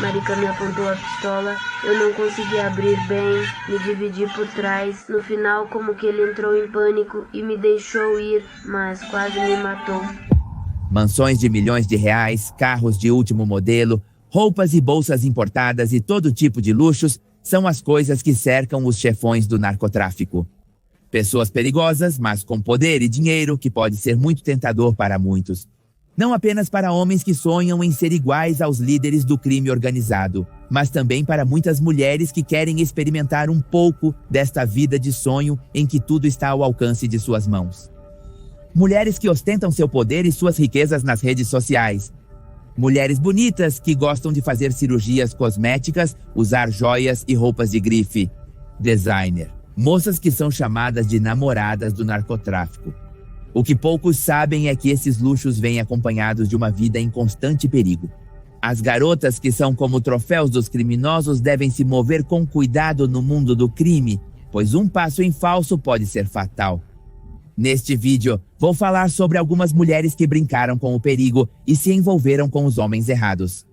Marika me apontou a pistola. Eu não consegui abrir bem, me dividi por trás. No final, como que ele entrou em pânico e me deixou ir, mas quase me matou. Mansões de milhões de reais, carros de último modelo, roupas e bolsas importadas e todo tipo de luxos são as coisas que cercam os chefões do narcotráfico. Pessoas perigosas, mas com poder e dinheiro que pode ser muito tentador para muitos. Não apenas para homens que sonham em ser iguais aos líderes do crime organizado, mas também para muitas mulheres que querem experimentar um pouco desta vida de sonho em que tudo está ao alcance de suas mãos. Mulheres que ostentam seu poder e suas riquezas nas redes sociais. Mulheres bonitas que gostam de fazer cirurgias cosméticas, usar joias e roupas de grife. Designer. Moças que são chamadas de namoradas do narcotráfico. O que poucos sabem é que esses luxos vêm acompanhados de uma vida em constante perigo. As garotas que são como troféus dos criminosos devem se mover com cuidado no mundo do crime, pois um passo em falso pode ser fatal. Neste vídeo, vou falar sobre algumas mulheres que brincaram com o perigo e se envolveram com os homens errados.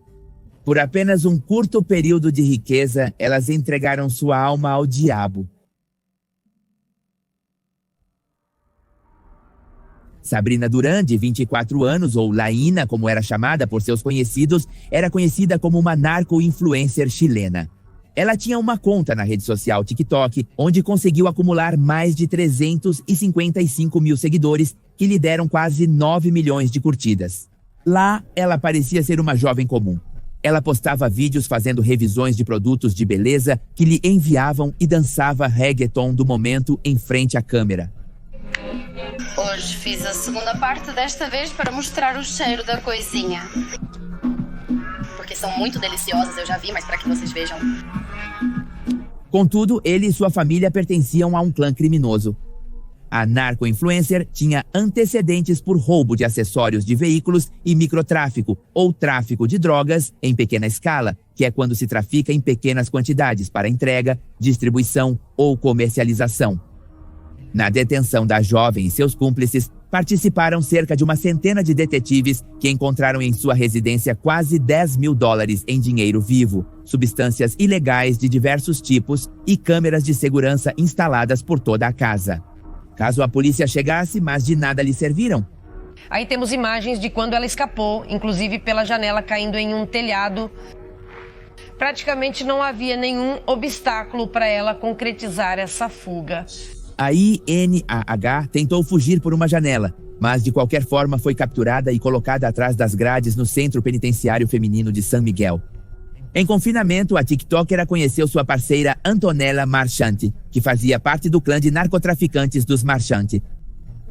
Por apenas um curto período de riqueza, elas entregaram sua alma ao diabo. Sabrina Duran, de 24 anos, ou Laína, como era chamada por seus conhecidos, era conhecida como uma narco-influencer chilena. Ela tinha uma conta na rede social TikTok, onde conseguiu acumular mais de 355 mil seguidores, que lhe deram quase 9 milhões de curtidas. Lá, ela parecia ser uma jovem comum. Ela postava vídeos fazendo revisões de produtos de beleza que lhe enviavam e dançava reggaeton do momento em frente à câmera. Hoje fiz a segunda parte desta vez para mostrar o cheiro da coisinha. Porque são muito deliciosas, eu já vi, mas para que vocês vejam. Contudo, ele e sua família pertenciam a um clã criminoso. A narco-influencer tinha antecedentes por roubo de acessórios de veículos e microtráfico, ou tráfico de drogas em pequena escala, que é quando se trafica em pequenas quantidades para entrega, distribuição ou comercialização. Na detenção da jovem e seus cúmplices, participaram cerca de uma centena de detetives que encontraram em sua residência quase 10 mil dólares em dinheiro vivo, substâncias ilegais de diversos tipos e câmeras de segurança instaladas por toda a casa. Caso a polícia chegasse, mas de nada lhe serviram. Aí temos imagens de quando ela escapou, inclusive pela janela caindo em um telhado. Praticamente não havia nenhum obstáculo para ela concretizar essa fuga. A INAH tentou fugir por uma janela, mas de qualquer forma foi capturada e colocada atrás das grades no Centro Penitenciário Feminino de San Miguel. Em confinamento, a TikToker conheceu sua parceira Antonella Marchante, que fazia parte do clã de narcotraficantes dos Marchante.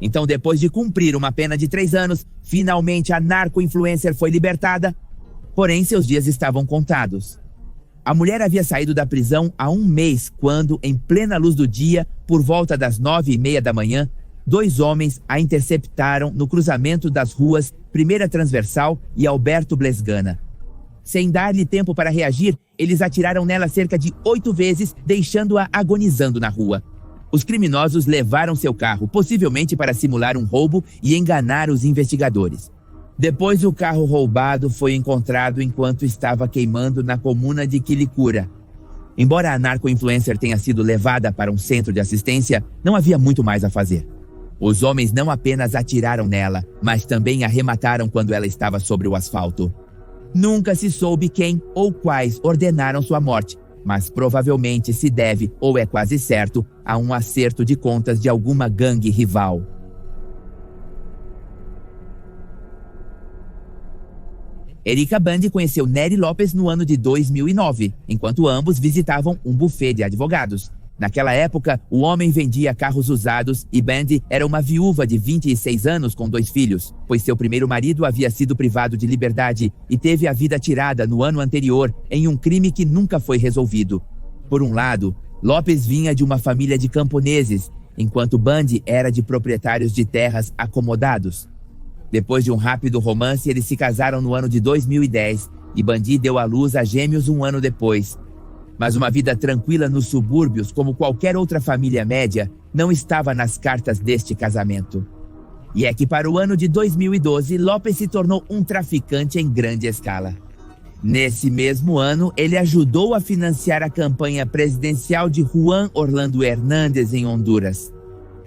Então, depois de cumprir uma pena de 3 anos, finalmente a narco-influencer foi libertada, porém seus dias estavam contados. A mulher havia saído da prisão há 1 mês quando, em plena luz do dia, por volta das 9h30 da manhã, 2 homens a interceptaram no cruzamento das ruas 1ª Transversal e Alberto Blesgana. Sem dar-lhe tempo para reagir, eles atiraram nela cerca de 8 vezes, deixando-a agonizando na rua. Os criminosos levaram seu carro, possivelmente para simular um roubo e enganar os investigadores. Depois, o carro roubado foi encontrado enquanto estava queimando na comuna de Quilicura. Embora a narco-influencer tenha sido levada para um centro de assistência, não havia muito mais a fazer. Os homens não apenas atiraram nela, mas também a remataram quando ela estava sobre o asfalto. Nunca se soube quem ou quais ordenaram sua morte, mas provavelmente se deve, ou é quase certo, a um acerto de contas de alguma gangue rival. Erika Bandi conheceu Nery Lopes no ano de 2009, enquanto ambos visitavam um buffet de advogados. Naquela época, o homem vendia carros usados e Bandi era uma viúva de 26 anos com 2 filhos, pois seu primeiro marido havia sido privado de liberdade e teve a vida tirada no ano anterior em um crime que nunca foi resolvido. Por um lado, Lopes vinha de uma família de camponeses, enquanto Bandi era de proprietários de terras acomodados. Depois de um rápido romance, eles se casaram no ano de 2010 e Bandi deu à luz a gêmeos 1 ano depois. Mas uma vida tranquila nos subúrbios, como qualquer outra família média, não estava nas cartas deste casamento. E é que para o ano de 2012, Lopes se tornou um traficante em grande escala. Nesse mesmo ano, ele ajudou a financiar a campanha presidencial de Juan Orlando Hernández em Honduras.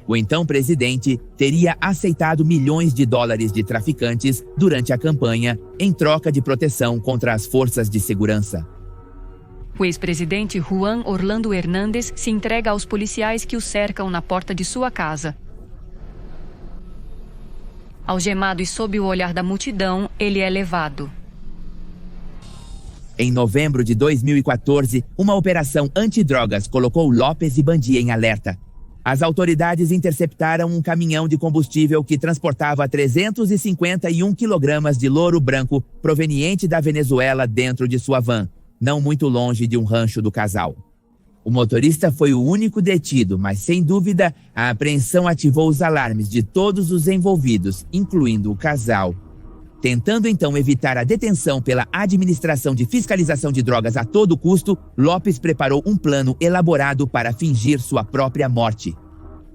O então presidente teria aceitado milhões de dólares de traficantes durante a campanha em troca de proteção contra as forças de segurança. O ex-presidente Juan Orlando Hernández se entrega aos policiais que o cercam na porta de sua casa. Algemado e sob o olhar da multidão, ele é levado. Em novembro de 2014, uma operação antidrogas colocou Lopes e Bundy em alerta. As autoridades interceptaram um caminhão de combustível que transportava 351 quilogramas de louro branco proveniente da Venezuela dentro de sua van, não muito longe de um rancho do casal. O motorista foi o único detido, mas sem dúvida a apreensão ativou os alarmes de todos os envolvidos, incluindo o casal. Tentando então evitar a detenção pela Administração de Fiscalização de Drogas a todo custo, Lopes preparou um plano elaborado para fingir sua própria morte.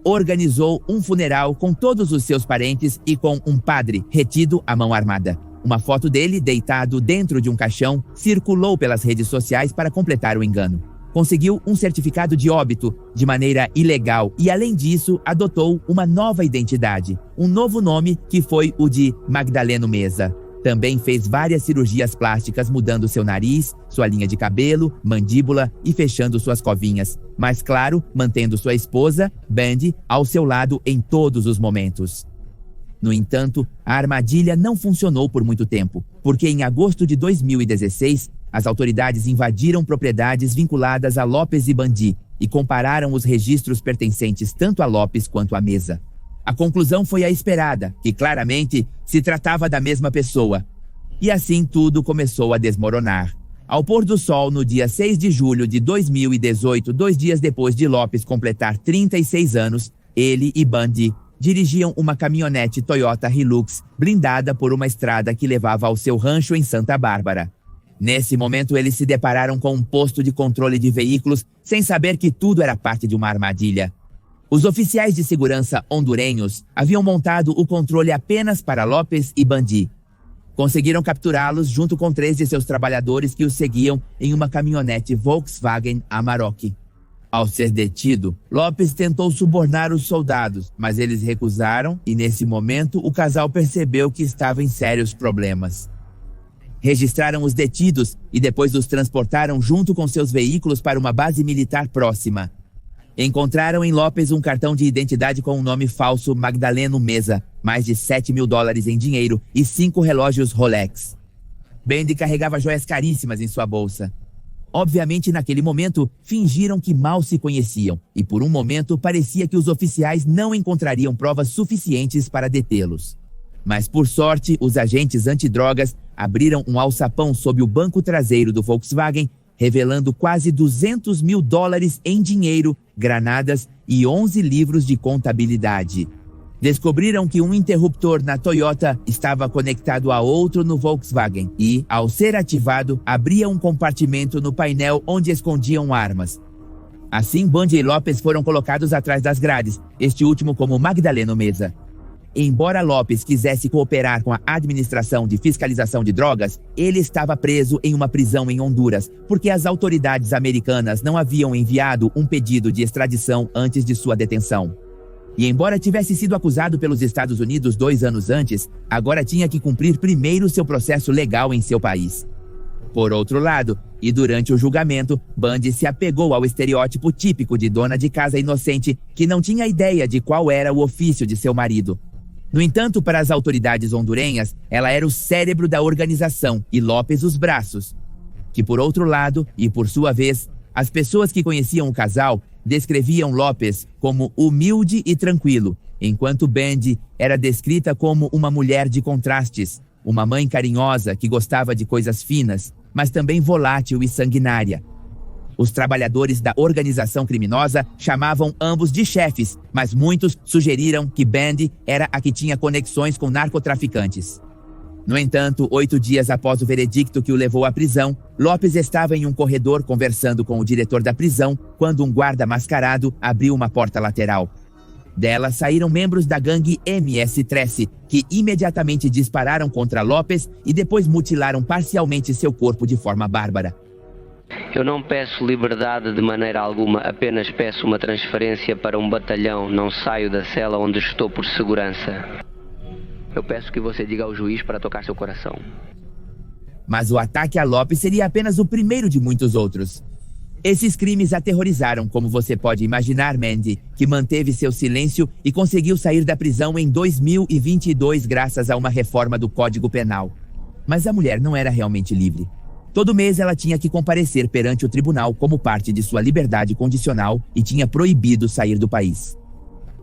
Organizou um funeral com todos os seus parentes e com um padre retido à mão armada. Uma foto dele deitado dentro de um caixão circulou pelas redes sociais para completar o engano. Conseguiu um certificado de óbito de maneira ilegal e, além disso, adotou uma nova identidade, um novo nome que foi o de Magdaleno Meza. Também fez várias cirurgias plásticas, mudando seu nariz, sua linha de cabelo, mandíbula e fechando suas covinhas. Mas, claro, mantendo sua esposa, Bundy, ao seu lado em todos os momentos. No entanto, a armadilha não funcionou por muito tempo, porque em agosto de 2016, as autoridades invadiram propriedades vinculadas a Lopes e Bundy e compararam os registros pertencentes tanto a Lopes quanto a Meza. A conclusão foi a esperada, que claramente se tratava da mesma pessoa. E assim tudo começou a desmoronar. Ao pôr do sol, no dia 6 de julho de 2018, 2 dias depois de Lopes completar 36 anos, ele e Bundy dirigiam uma caminhonete Toyota Hilux blindada por uma estrada que levava ao seu rancho em Santa Bárbara. Nesse momento, eles se depararam com um posto de controle de veículos sem saber que tudo era parte de uma armadilha. Os oficiais de segurança hondurenhos haviam montado o controle apenas para Lopes e Bundy. Conseguiram capturá-los junto com 3 de seus trabalhadores que os seguiam em uma caminhonete Volkswagen Amarok. Ao ser detido, Lopes tentou subornar os soldados, mas eles recusaram e, nesse momento, o casal percebeu que estava em sérios problemas. Registraram os detidos e depois os transportaram junto com seus veículos para uma base militar próxima. Encontraram em Lopes um cartão de identidade com o nome falso Magdaleno Meza, mais de $7 mil em dinheiro e 5 relógios Rolex. Bundy carregava joias caríssimas em sua bolsa. Obviamente, naquele momento, fingiram que mal se conheciam e por um momento parecia que os oficiais não encontrariam provas suficientes para detê-los. Mas, por sorte, os agentes antidrogas abriram um alçapão sob o banco traseiro do Volkswagen, revelando quase $200 mil em dinheiro, granadas e 11 livros de contabilidade. Descobriram que um interruptor na Toyota estava conectado a outro no Volkswagen e, ao ser ativado, abria um compartimento no painel onde escondiam armas. Assim, Bundy e Lopes foram colocados atrás das grades, este último como Magdaleno Meza. Embora Lopes quisesse cooperar com a Administração de Fiscalização de Drogas, ele estava preso em uma prisão em Honduras, porque as autoridades americanas não haviam enviado um pedido de extradição antes de sua detenção. E embora tivesse sido acusado pelos Estados Unidos 2 anos antes, agora tinha que cumprir primeiro seu processo legal em seu país. Por outro lado, e durante o julgamento, Bundy se apegou ao estereótipo típico de dona de casa inocente que não tinha ideia de qual era o ofício de seu marido. No entanto, para as autoridades hondurenhas, ela era o cérebro da organização e Lopes os braços. Que por outro lado, e por sua vez, as pessoas que conheciam o casal descreviam Lopes como humilde e tranquilo, enquanto Bundy era descrita como uma mulher de contrastes, uma mãe carinhosa que gostava de coisas finas, mas também volátil e sanguinária. Os trabalhadores da organização criminosa chamavam ambos de chefes, mas muitos sugeriram que Bundy era a que tinha conexões com narcotraficantes. No entanto, 8 dias após o veredicto que o levou à prisão, Lopes estava em um corredor conversando com o diretor da prisão quando um guarda mascarado abriu uma porta lateral. Dela saíram membros da gangue MS-13, que imediatamente dispararam contra Lopes e depois mutilaram parcialmente seu corpo de forma bárbara. Eu não peço liberdade de maneira alguma, apenas peço uma transferência para um batalhão. Não saio da cela onde estou por segurança. Eu peço que você diga ao juiz para tocar seu coração. Mas o ataque a Lopes seria apenas o primeiro de muitos outros. Esses crimes aterrorizaram, como você pode imaginar, Mandy, que manteve seu silêncio e conseguiu sair da prisão em 2022 graças a uma reforma do Código Penal. Mas a mulher não era realmente livre. Todo mês ela tinha que comparecer perante o tribunal como parte de sua liberdade condicional e tinha proibido sair do país.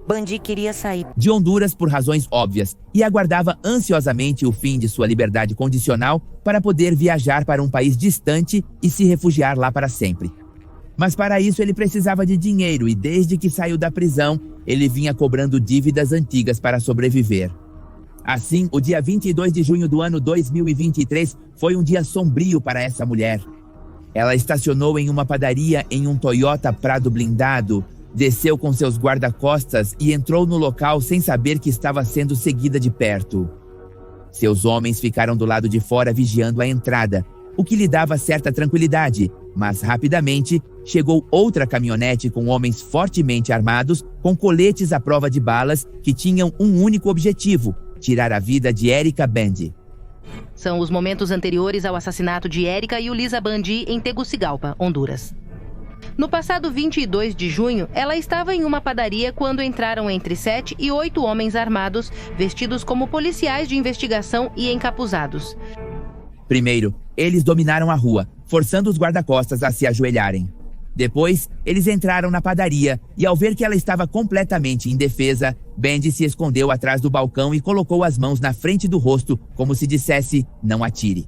Bundy queria sair de Honduras por razões óbvias e aguardava ansiosamente o fim de sua liberdade condicional para poder viajar para um país distante e se refugiar lá para sempre. Mas para isso ele precisava de dinheiro e desde que saiu da prisão, ele vinha cobrando dívidas antigas para sobreviver. Assim, o dia 22 de junho do ano 2023 foi um dia sombrio para essa mulher. Ela estacionou em uma padaria em um Toyota Prado blindado, desceu com seus guarda-costas e entrou no local sem saber que estava sendo seguida de perto. Seus homens ficaram do lado de fora vigiando a entrada, o que lhe dava certa tranquilidade, mas rapidamente chegou outra caminhonete com homens fortemente armados, com coletes à prova de balas, que tinham um único objetivo: tirar a vida de Erika Bundy. São os momentos anteriores ao assassinato de Erika e Ulisa Bundy em Tegucigalpa, Honduras. No passado 22 de junho, ela estava em uma padaria quando entraram entre 7 e 8 homens armados, vestidos como policiais de investigação e encapuzados. Primeiro, eles dominaram a rua, forçando os guarda-costas a se ajoelharem. Depois, eles entraram na padaria e, ao ver que ela estava completamente indefesa, Bundy se escondeu atrás do balcão e colocou as mãos na frente do rosto, como se dissesse: não atire.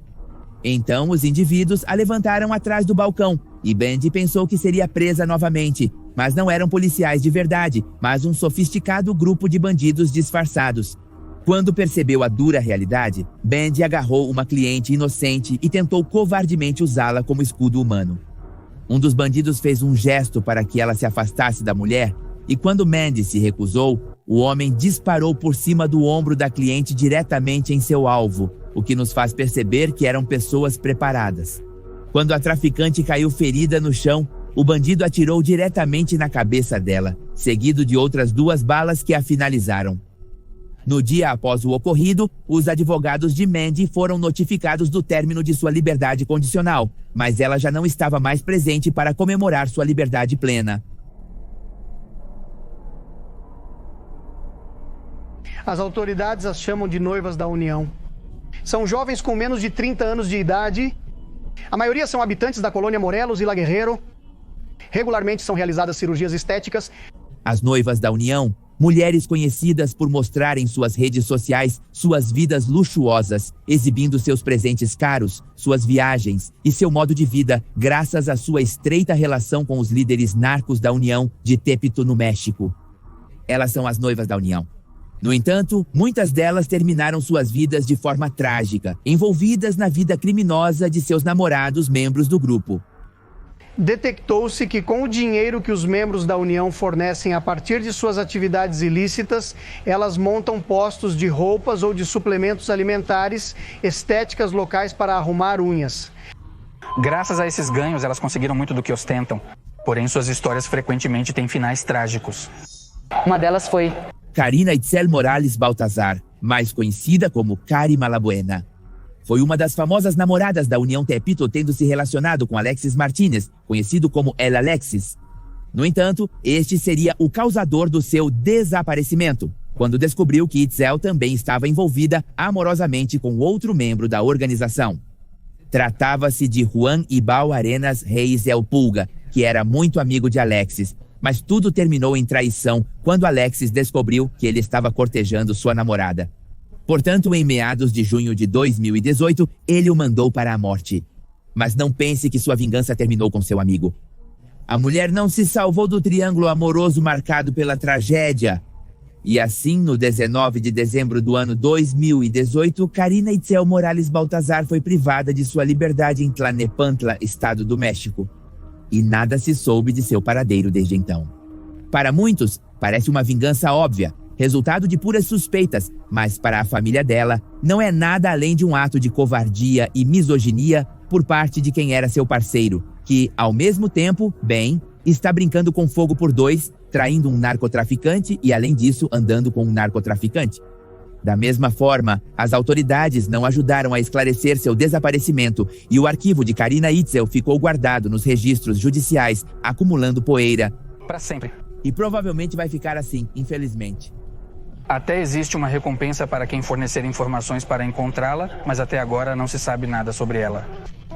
Então, os indivíduos a levantaram atrás do balcão e Bundy pensou que seria presa novamente, mas não eram policiais de verdade, mas um sofisticado grupo de bandidos disfarçados. Quando percebeu a dura realidade, Bundy agarrou uma cliente inocente e tentou covardemente usá-la como escudo humano. Um dos bandidos fez um gesto para que ela se afastasse da mulher e quando Mandy se recusou, o homem disparou por cima do ombro da cliente diretamente em seu alvo, o que nos faz perceber que eram pessoas preparadas. Quando a traficante caiu ferida no chão, o bandido atirou diretamente na cabeça dela, seguido de outras 2 balas que a finalizaram. No dia após o ocorrido, os advogados de Mandy foram notificados do término de sua liberdade condicional, mas ela já não estava mais presente para comemorar sua liberdade plena. As autoridades as chamam de noivas da União. São jovens com menos de 30 anos de idade. A maioria são habitantes da colônia Morelos e La Guerrero. Regularmente são realizadas cirurgias estéticas. As noivas da União, mulheres conhecidas por mostrar em suas redes sociais suas vidas luxuosas, exibindo seus presentes caros, suas viagens e seu modo de vida, graças à sua estreita relação com os líderes narcos da União de Tepito, no México. Elas são as noivas da União. No entanto, muitas delas terminaram suas vidas de forma trágica, envolvidas na vida criminosa de seus namorados membros do grupo. Detectou-se que com o dinheiro que os membros da União fornecem a partir de suas atividades ilícitas, elas montam postos de roupas ou de suplementos alimentares, estéticas locais para arrumar unhas. Graças a esses ganhos, elas conseguiram muito do que ostentam. Porém, suas histórias frequentemente têm finais trágicos. Uma delas foi Karina Itzel Morales Baltazar, mais conhecida como Kari Malabuena. Foi uma das famosas namoradas da União Tepito, tendo se relacionado com Alexis Martinez, conhecido como El Alexis. No entanto, este seria o causador do seu desaparecimento, quando descobriu que Itzel também estava envolvida amorosamente com outro membro da organização. Tratava-se de Juan Ibao Arenas Reis El Pulga, que era muito amigo de Alexis, mas tudo terminou em traição quando Alexis descobriu que ele estava cortejando sua namorada. Portanto, em meados de junho de 2018, ele o mandou para a morte. Mas não pense que sua vingança terminou com seu amigo. A mulher não se salvou do triângulo amoroso marcado pela tragédia. E assim, no 19 de dezembro do ano 2018, Karina Itzel Morales Baltazar foi privada de sua liberdade em Tlalnepantla, estado do México. E nada se soube de seu paradeiro desde então. Para muitos, parece uma vingança óbvia, resultado de puras suspeitas, mas para a família dela, não é nada além de um ato de covardia e misoginia por parte de quem era seu parceiro, que, ao mesmo tempo, bem, está brincando com fogo por dois, traindo um narcotraficante e, além disso, andando com um narcotraficante. Da mesma forma, as autoridades não ajudaram a esclarecer seu desaparecimento e o arquivo de Karina Itzel ficou guardado nos registros judiciais, acumulando poeira. Para sempre. E provavelmente vai ficar assim, infelizmente. Até existe uma recompensa para quem fornecer informações para encontrá-la, mas até agora não se sabe nada sobre ela.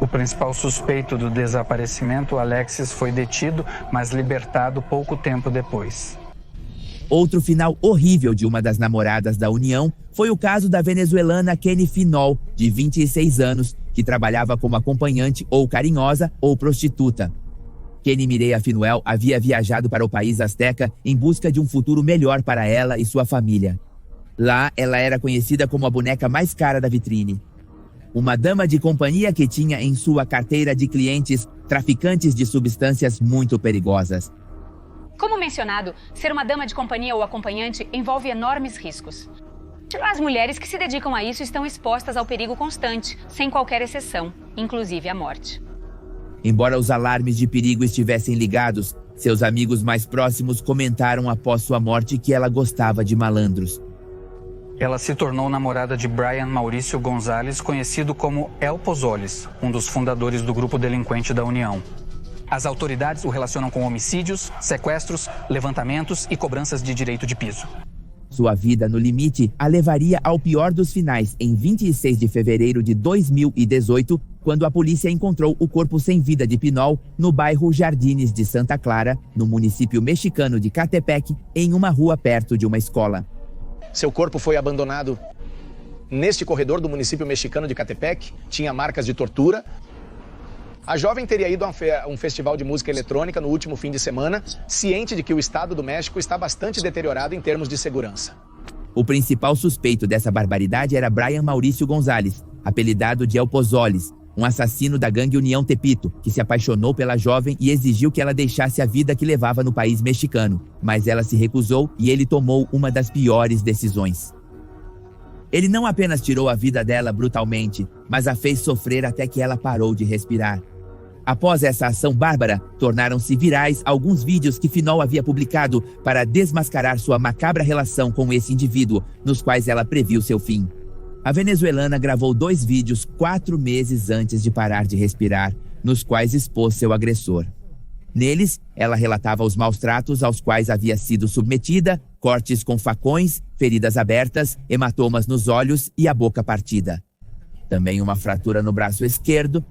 O principal suspeito do desaparecimento, Alexis, foi detido, mas libertado pouco tempo depois. Outro final horrível de uma das namoradas da União foi o caso da venezuelana Kenny Finol, de 26 anos, que trabalhava como acompanhante ou carinhosa ou prostituta. Kenny Mireia Finuel havia viajado para o país azteca em busca de um futuro melhor para ela e sua família. Lá, ela era conhecida como a boneca mais cara da vitrine. Uma dama de companhia que tinha em sua carteira de clientes traficantes de substâncias muito perigosas. Como mencionado, ser uma dama de companhia ou acompanhante envolve enormes riscos. As mulheres que se dedicam a isso estão expostas ao perigo constante, sem qualquer exceção, inclusive a morte. Embora os alarmes de perigo estivessem ligados, seus amigos mais próximos comentaram após sua morte que ela gostava de malandros. Ela se tornou namorada de Brian Maurício Gonzalez, conhecido como El Pozoles, um dos fundadores do grupo delinquente da União. As autoridades o relacionam com homicídios, sequestros, levantamentos e cobranças de direito de piso. Sua vida no limite a levaria ao pior dos finais em 26 de fevereiro de 2018, quando a polícia encontrou o corpo sem vida de Pinol no bairro Jardines de Santa Clara, no município mexicano de Catepec, em uma rua perto de uma escola. Seu corpo foi abandonado neste corredor do município mexicano de Catepec, tinha marcas de tortura. A jovem teria ido a um festival de música eletrônica no último fim de semana, ciente de que o estado do México está bastante deteriorado em termos de segurança. O principal suspeito dessa barbaridade era Brian Maurício Gonzalez, apelidado de El Pozoles, um assassino da gangue União Tepito, que se apaixonou pela jovem e exigiu que ela deixasse a vida que levava no país mexicano. Mas ela se recusou e ele tomou uma das piores decisões. Ele não apenas tirou a vida dela brutalmente, mas a fez sofrer até que ela parou de respirar. Após essa ação bárbara, tornaram-se virais alguns vídeos que Finol havia publicado para desmascarar sua macabra relação com esse indivíduo, nos quais ela previu seu fim. A venezuelana gravou 2 vídeos 4 meses antes de parar de respirar, nos quais expôs seu agressor. Neles, ela relatava os maus tratos aos quais havia sido submetida, cortes com facões, feridas abertas, hematomas nos olhos e a boca partida. Também uma fratura no braço esquerdo.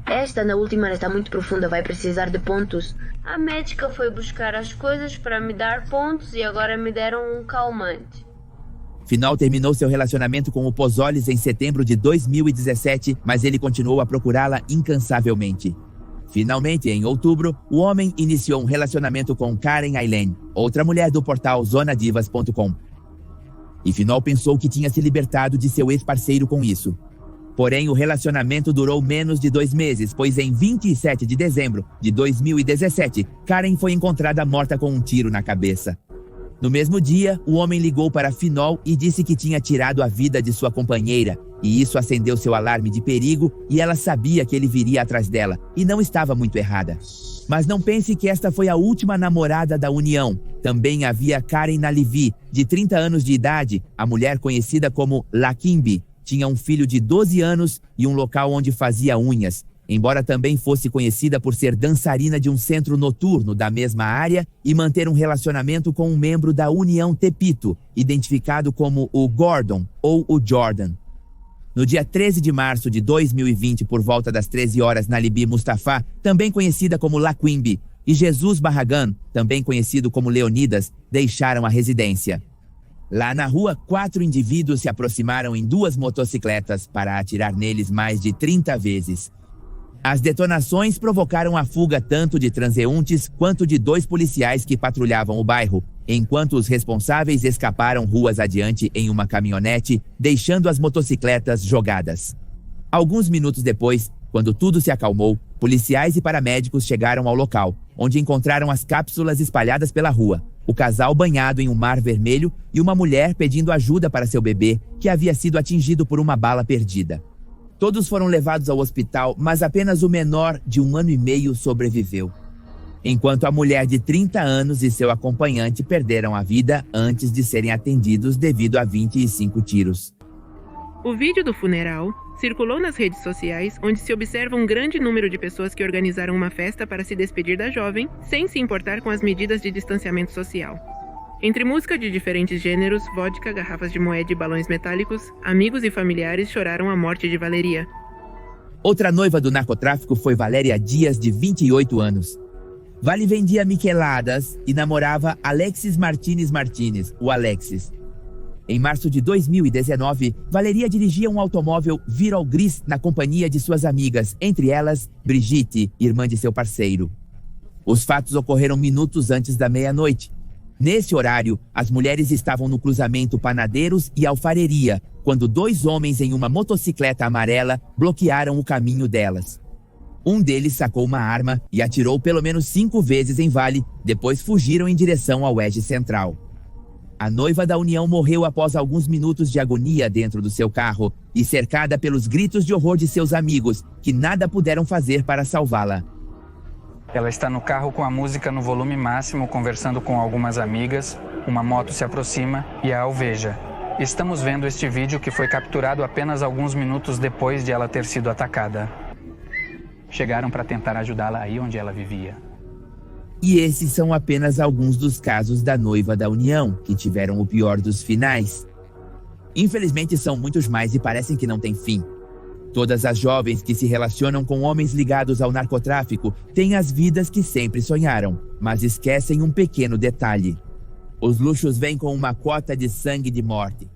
Esta na última está muito profunda, vai precisar de pontos. A médica foi buscar as coisas para me dar pontos e agora me deram um calmante. Finol terminou seu relacionamento com o Pozoles em setembro de 2017, mas ele continuou a procurá-la incansavelmente. Finalmente, em outubro, o homem iniciou um relacionamento com Karen Aileen, outra mulher do portal zonadivas.com. E Finol pensou que tinha se libertado de seu ex-parceiro com isso. Porém, o relacionamento durou menos de 2 meses, pois em 27 de dezembro de 2017, Karen foi encontrada morta com um tiro na cabeça. No mesmo dia, o homem ligou para Finol e disse que tinha tirado a vida de sua companheira, e isso acendeu seu alarme de perigo e ela sabia que ele viria atrás dela, e não estava muito errada. Mas não pense que esta foi a última namorada da União. Também havia Karen Nalivi, de 30 anos de idade, a mulher conhecida como La Kimbi. Tinha um filho de 12 anos e um local onde fazia unhas, embora também fosse conhecida por ser dançarina de um centro noturno da mesma área e manter um relacionamento com um membro da União Tepito, identificado como o Gordon ou o Jordan. No dia 13 de março de 2020, por volta das 13 horas, Nalibi Mustafa, também conhecida como La Quimby, e Jesus Barragan, também conhecido como Leonidas, deixaram a residência. Lá na rua, 4 indivíduos se aproximaram em 2 motocicletas para atirar neles mais de 30 vezes. As detonações provocaram a fuga tanto de transeuntes quanto de 2 policiais que patrulhavam o bairro, enquanto os responsáveis escaparam ruas adiante em uma caminhonete, deixando as motocicletas jogadas. Alguns minutos depois, Quando tudo se acalmou, policiais e paramédicos chegaram ao local, onde encontraram as cápsulas espalhadas pela rua, o casal banhado em um mar vermelho e uma mulher pedindo ajuda para seu bebê, que havia sido atingido por uma bala perdida. Todos foram levados ao hospital, mas apenas o menor, de 1 ano e meio, sobreviveu. Enquanto a mulher de 30 anos e seu acompanhante perderam a vida antes de serem atendidos devido a 25 tiros. O vídeo do funeral circulou nas redes sociais, onde se observa um grande número de pessoas que organizaram uma festa para se despedir da jovem, sem se importar com as medidas de distanciamento social. Entre música de diferentes gêneros, vodka, garrafas de moeda e balões metálicos, amigos e familiares choraram a morte de Valeria. Outra noiva do narcotráfico foi Valéria Dias, de 28 anos. Vale vendia micheladas e namorava Alexis Martínez, o Alexis. Em março de 2019, Valeria dirigia um automóvel Viral Gris na companhia de suas amigas, entre elas Brigitte, irmã de seu parceiro. Os fatos ocorreram minutos antes da meia-noite. Nesse horário, as mulheres estavam no cruzamento Panadeiros e Alfareria, quando 2 homens em uma motocicleta amarela bloquearam o caminho delas. Um deles sacou uma arma e atirou pelo menos 5 vezes em Vale, depois fugiram em direção ao Eixo Central. A noiva da União morreu após alguns minutos de agonia dentro do seu carro e cercada pelos gritos de horror de seus amigos, que nada puderam fazer para salvá-la. Ela está no carro com a música no volume máximo, conversando com algumas amigas. Uma moto se aproxima e a alveja. Estamos vendo este vídeo que foi capturado apenas alguns minutos depois de ela ter sido atacada. Chegaram para tentar ajudá-la aí onde ela vivia. E esses são apenas alguns dos casos da noiva da União, que tiveram o pior dos finais. Infelizmente são muitos mais e parecem que não têm fim. Todas as jovens que se relacionam com homens ligados ao narcotráfico têm as vidas que sempre sonharam, mas esquecem um pequeno detalhe. Os luxos vêm com uma cota de sangue de morte.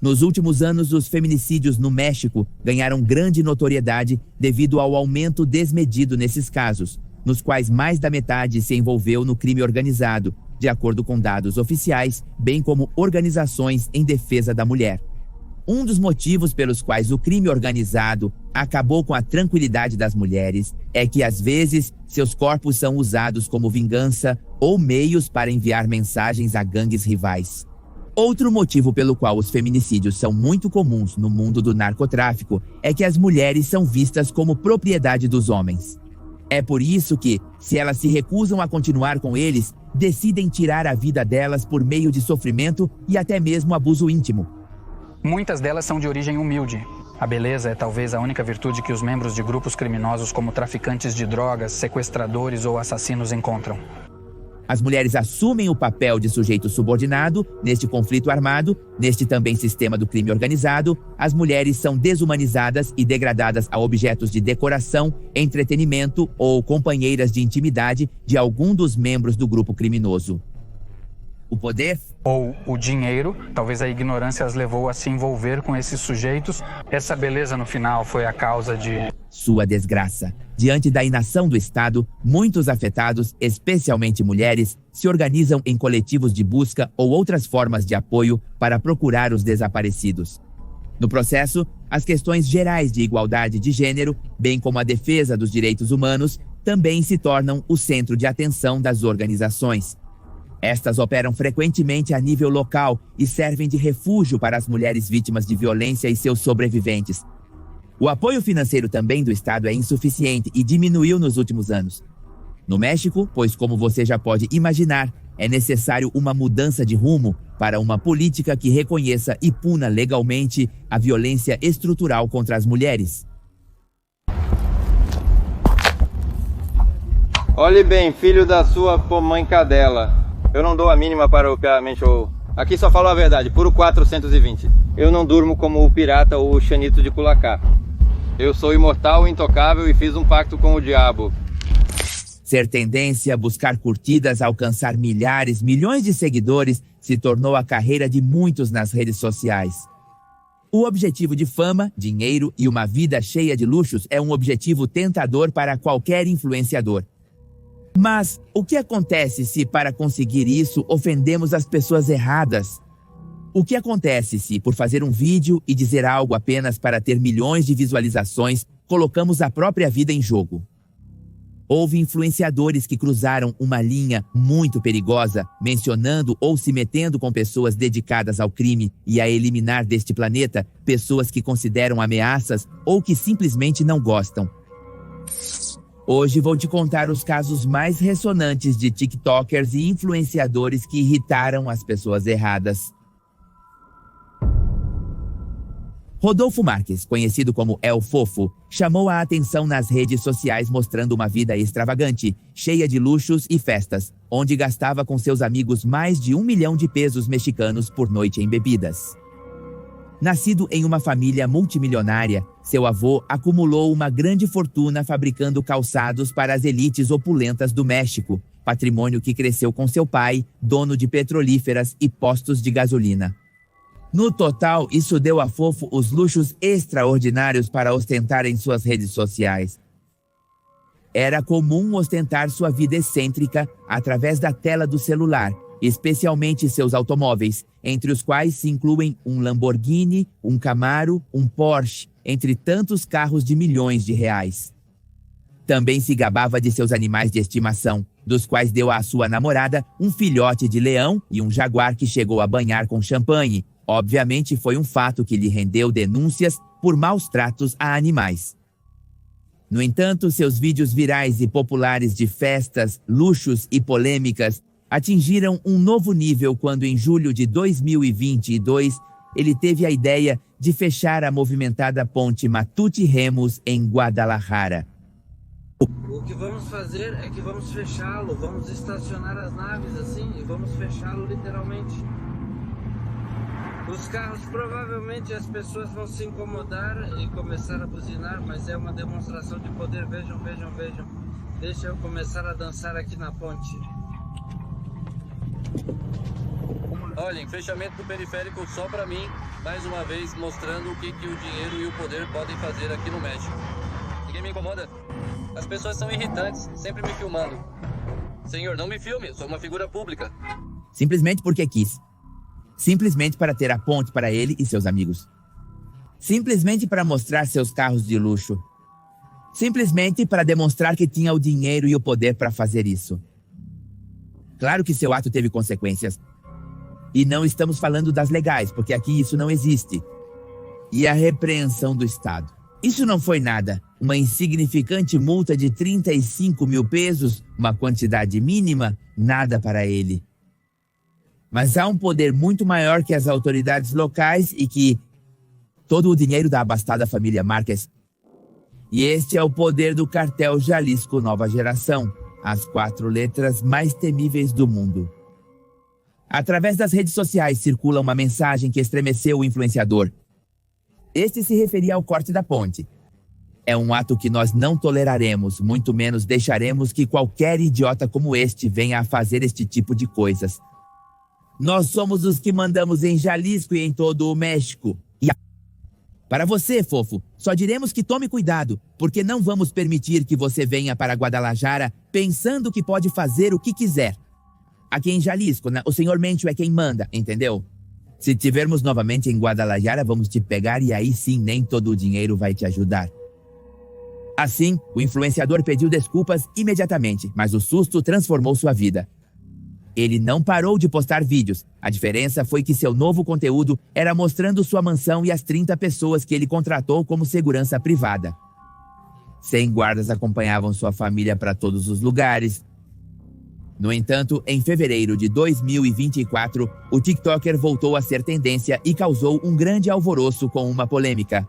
Nos últimos anos, os feminicídios no México ganharam grande notoriedade devido ao aumento desmedido nesses casos, nos quais mais da metade se envolveu no crime organizado, de acordo com dados oficiais, bem como organizações em defesa da mulher. Um dos motivos pelos quais o crime organizado acabou com a tranquilidade das mulheres é que, às vezes, seus corpos são usados como vingança ou meios para enviar mensagens a gangues rivais. Outro motivo pelo qual os feminicídios são muito comuns no mundo do narcotráfico é que as mulheres são vistas como propriedade dos homens. É por isso que, se elas se recusam a continuar com eles, decidem tirar a vida delas por meio de sofrimento e até mesmo abuso íntimo. Muitas delas são de origem humilde. A beleza é talvez a única virtude que os membros de grupos criminosos como traficantes de drogas, sequestradores ou assassinos encontram. As mulheres assumem o papel de sujeito subordinado neste conflito armado, neste também sistema do crime organizado. As mulheres são desumanizadas e degradadas a objetos de decoração, entretenimento ou companheiras de intimidade de algum dos membros do grupo criminoso. O poder ou o dinheiro, talvez a ignorância as levou a se envolver com esses sujeitos. Essa beleza no final foi a causa de sua desgraça. Diante da inação do Estado, muitos afetados, especialmente mulheres, se organizam em coletivos de busca ou outras formas de apoio para procurar os desaparecidos. No processo, as questões gerais de igualdade de gênero, bem como a defesa dos direitos humanos, também se tornam o centro de atenção das organizações. Estas operam frequentemente a nível local e servem de refúgio para as mulheres vítimas de violência e seus sobreviventes. O apoio financeiro também do Estado é insuficiente e diminuiu nos últimos anos. No México, pois como você já pode imaginar, é necessário uma mudança de rumo para uma política que reconheça e puna legalmente a violência estrutural contra as mulheres. Olhe bem, filho da sua mãe cadela. Eu não dou a mínima para o Piamente ou... Aqui só falo a verdade, puro 420. Eu não durmo como o pirata ou o Xanito de Culacá. Eu sou imortal, intocável e fiz um pacto com o diabo. Ser tendência, buscar curtidas, alcançar milhares, milhões de seguidores se tornou a carreira de muitos nas redes sociais. O objetivo de fama, dinheiro e uma vida cheia de luxos é um objetivo tentador para qualquer influenciador. Mas o que acontece se, para conseguir isso, ofendemos as pessoas erradas? O que acontece se, por fazer um vídeo e dizer algo apenas para ter milhões de visualizações, colocamos a própria vida em jogo. Houve influenciadores que cruzaram uma linha muito perigosa, mencionando ou se metendo com pessoas dedicadas ao crime e a eliminar deste planeta pessoas que consideram ameaças ou que simplesmente não gostam. Hoje vou te contar os casos mais ressonantes de TikTokers e influenciadores que irritaram as pessoas erradas. Rodolfo Marques, conhecido como El Fofo, chamou a atenção nas redes sociais mostrando uma vida extravagante, cheia de luxos e festas, onde gastava com seus amigos mais de 1 milhão de pesos mexicanos por noite em bebidas. Nascido em uma família multimilionária, seu avô acumulou uma grande fortuna fabricando calçados para as elites opulentas do México, patrimônio que cresceu com seu pai, dono de petrolíferas e postos de gasolina. No total, isso deu a Fofo os luxos extraordinários para ostentar em suas redes sociais. Era comum ostentar sua vida excêntrica através da tela do celular, especialmente seus automóveis, entre os quais se incluem um Lamborghini, um Camaro, um Porsche, entre tantos carros de milhões de reais. Também se gabava de seus animais de estimação, dos quais deu à sua namorada um filhote de leão e um jaguar que chegou a banhar com champanhe. Obviamente foi um fato que lhe rendeu denúncias por maus tratos a animais. No entanto, seus vídeos virais e populares de festas, luxos e polêmicas atingiram um novo nível quando, em julho de 2022, ele teve a ideia de fechar a movimentada ponte Matute-Remos em Guadalajara. O que vamos fazer é que vamos fechá-lo, vamos estacionar as naves assim e vamos fechá-lo literalmente. Os carros, provavelmente as pessoas vão se incomodar e começar a buzinar, mas é uma demonstração de poder. Vejam, vejam, vejam. Deixa eu começar a dançar aqui na ponte. Olhem, fechamento do periférico só pra mim, mais uma vez mostrando o que o dinheiro e o poder podem fazer aqui no México. Ninguém me incomoda. As pessoas são irritantes, sempre me filmando. Senhor, não me filme, sou uma figura pública. Simplesmente porque quis. Simplesmente para ter a ponte para ele e seus amigos. Simplesmente para mostrar seus carros de luxo. Simplesmente para demonstrar que tinha o dinheiro e o poder para fazer isso. Claro que seu ato teve consequências. E não estamos falando das legais, porque aqui isso não existe. E a repreensão do Estado. Isso não foi nada. Uma insignificante multa de 35 mil pesos, uma quantidade mínima, nada para ele. Mas há um poder muito maior que as autoridades locais e que todo o dinheiro da abastada família Marques. E este é o poder do cartel Jalisco Nova Geração, as 4 letras mais temíveis do mundo. Através das redes sociais circula uma mensagem que estremeceu o influenciador. Este se referia ao corte da ponte. É um ato que nós não toleraremos, muito menos deixaremos que qualquer idiota como este venha a fazer este tipo de coisas. Nós somos os que mandamos em Jalisco e em todo o México. E para você, Fofo, só diremos que tome cuidado, porque não vamos permitir que você venha para Guadalajara pensando que pode fazer o que quiser. Aqui em Jalisco, o senhor Mencho é quem manda, entendeu? Se tivermos novamente em Guadalajara, vamos te pegar e aí sim nem todo o dinheiro vai te ajudar. Assim, o influenciador pediu desculpas imediatamente, mas o susto transformou sua vida. Ele não parou de postar vídeos. A diferença foi que seu novo conteúdo era mostrando sua mansão e as 30 pessoas que ele contratou como segurança privada. 100 guardas acompanhavam sua família para todos os lugares. No entanto, em fevereiro de 2024, o TikToker voltou a ser tendência e causou um grande alvoroço com uma polêmica.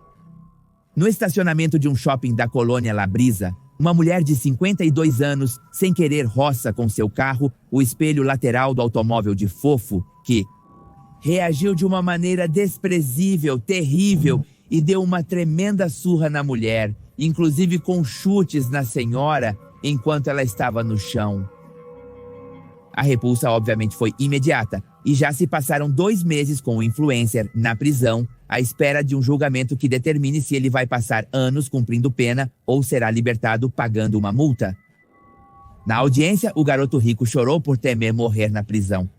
No estacionamento de um shopping da colônia La Brisa, uma mulher de 52 anos, sem querer roça com seu carro o espelho lateral do automóvel de Fofo, que reagiu de uma maneira desprezível, terrível, e deu uma tremenda surra na mulher, inclusive com chutes na senhora, enquanto ela estava no chão. A repulsa obviamente foi imediata, e já se passaram 2 meses com o influencer na prisão, à espera de um julgamento que determine se ele vai passar anos cumprindo pena ou será libertado pagando uma multa. Na audiência, o garoto rico chorou por temer morrer na prisão.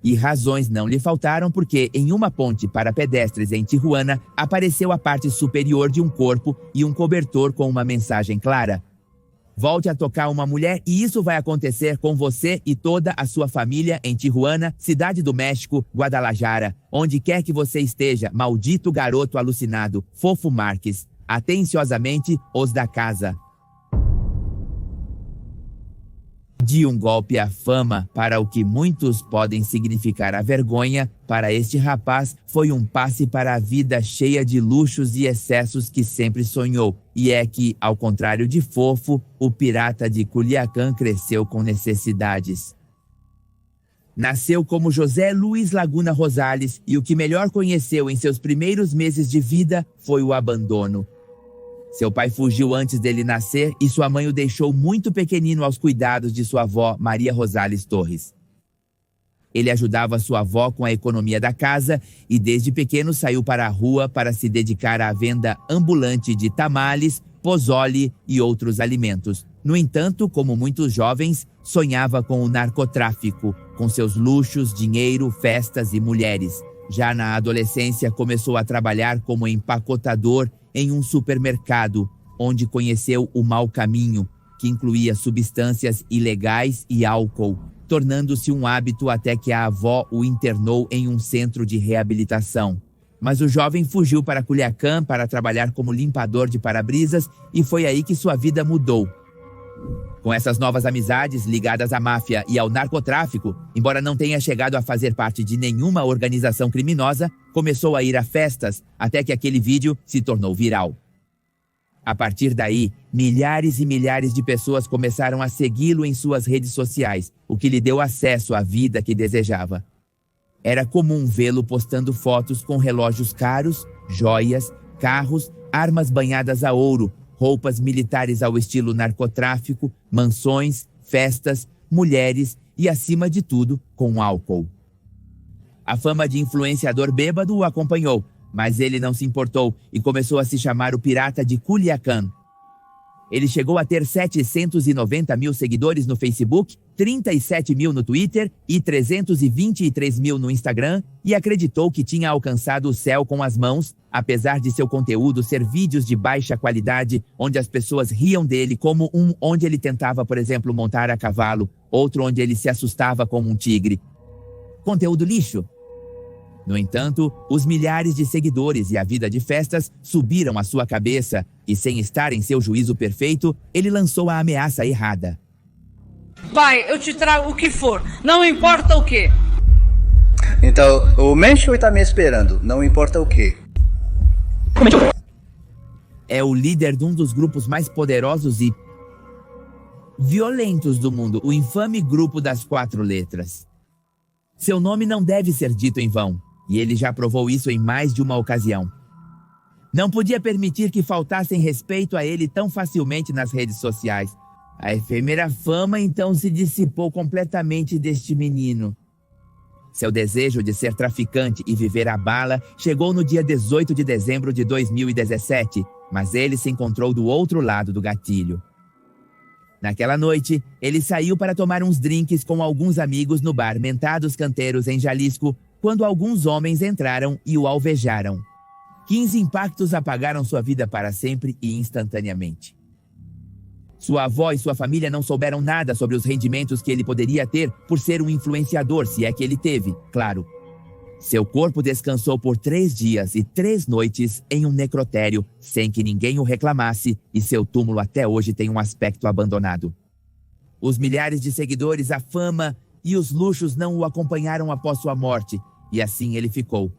E razões não lhe faltaram porque, em uma ponte para pedestres em Tijuana, apareceu a parte superior de um corpo e um cobertor com uma mensagem clara: volte a tocar uma mulher e isso vai acontecer com você e toda a sua família em Tijuana, Cidade do México, Guadalajara, onde quer que você esteja, maldito garoto alucinado, Fofo Marques. Atenciosamente, os da casa. De um golpe à fama para o que muitos podem significar a vergonha, para este rapaz foi um passe para a vida cheia de luxos e excessos que sempre sonhou. E é que, ao contrário de Fofo, o pirata de Culiacán cresceu com necessidades. Nasceu como José Luiz Laguna Rosales e o que melhor conheceu em seus primeiros meses de vida foi o abandono. Seu pai fugiu antes dele nascer e sua mãe o deixou muito pequenino aos cuidados de sua avó, Maria Rosales Torres. Ele ajudava sua avó com a economia da casa e desde pequeno saiu para a rua para se dedicar à venda ambulante de tamales, pozole e outros alimentos. No entanto, como muitos jovens, sonhava com o narcotráfico, com seus luxos, dinheiro, festas e mulheres. Já na adolescência, começou a trabalhar como empacotador em um supermercado, onde conheceu o mau caminho, que incluía substâncias ilegais e álcool, tornando-se um hábito até que a avó o internou em um centro de reabilitação. Mas o jovem fugiu para Culiacán para trabalhar como limpador de para-brisas e foi aí que sua vida mudou. Com essas novas amizades ligadas à máfia e ao narcotráfico, embora não tenha chegado a fazer parte de nenhuma organização criminosa, começou a ir a festas até que aquele vídeo se tornou viral. A partir daí, milhares e milhares de pessoas começaram a segui-lo em suas redes sociais, o que lhe deu acesso à vida que desejava. Era comum vê-lo postando fotos com relógios caros, joias, carros, armas banhadas a ouro, roupas militares ao estilo narcotráfico, mansões, festas, mulheres e, acima de tudo, com álcool. A fama de influenciador bêbado o acompanhou, mas ele não se importou e começou a se chamar o Pirata de Culiacán. Ele chegou a ter 790 mil seguidores no Facebook, 37 mil no Twitter e 323 mil no Instagram e acreditou que tinha alcançado o céu com as mãos, apesar de seu conteúdo ser vídeos de baixa qualidade, onde as pessoas riam dele, como um onde ele tentava, por exemplo, montar a cavalo, outro onde ele se assustava como um tigre. Conteúdo lixo. No entanto, os milhares de seguidores e a vida de festas subiram à sua cabeça e, sem estar em seu juízo perfeito, ele lançou a ameaça errada. Pai, eu te trago o que for, não importa o quê. Então, o México está me esperando, não importa o quê. É o líder de um dos grupos mais poderosos e violentos do mundo, o infame Grupo das 4 Letras. Seu nome não deve ser dito em vão. E ele já provou isso em mais de uma ocasião. Não podia permitir que faltassem respeito a ele tão facilmente nas redes sociais. A efêmera fama então se dissipou completamente deste menino. Seu desejo de ser traficante e viver à bala chegou no dia 18 de dezembro de 2017, mas ele se encontrou do outro lado do gatilho. Naquela noite, ele saiu para tomar uns drinks com alguns amigos no bar Mentados Canteiros, em Jalisco, quando alguns homens entraram e o alvejaram. 15 impactos apagaram sua vida para sempre e instantaneamente. Sua avó e sua família não souberam nada sobre os rendimentos que ele poderia ter por ser um influenciador, se é que ele teve, claro. Seu corpo descansou por 3 dias e 3 noites em um necrotério, sem que ninguém o reclamasse, e seu túmulo até hoje tem um aspecto abandonado. Os milhares de seguidores, a fama e os luxos não o acompanharam após sua morte, e assim ele ficou.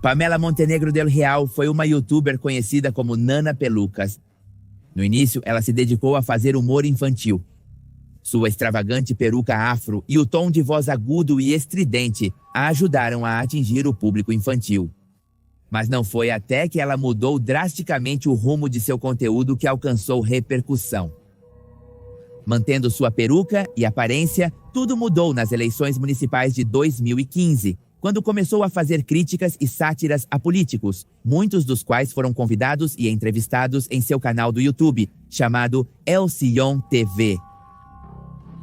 Pamela Montenegro del Real foi uma youtuber conhecida como Nana Pelucas. No início, ela se dedicou a fazer humor infantil. Sua extravagante peruca afro e o tom de voz agudo e estridente a ajudaram a atingir o público infantil. Mas não foi até que ela mudou drasticamente o rumo de seu conteúdo que alcançou repercussão. Mantendo sua peruca e aparência, tudo mudou nas eleições municipais de 2015, quando começou a fazer críticas e sátiras a políticos, muitos dos quais foram convidados e entrevistados em seu canal do YouTube, chamado El Sillón TV.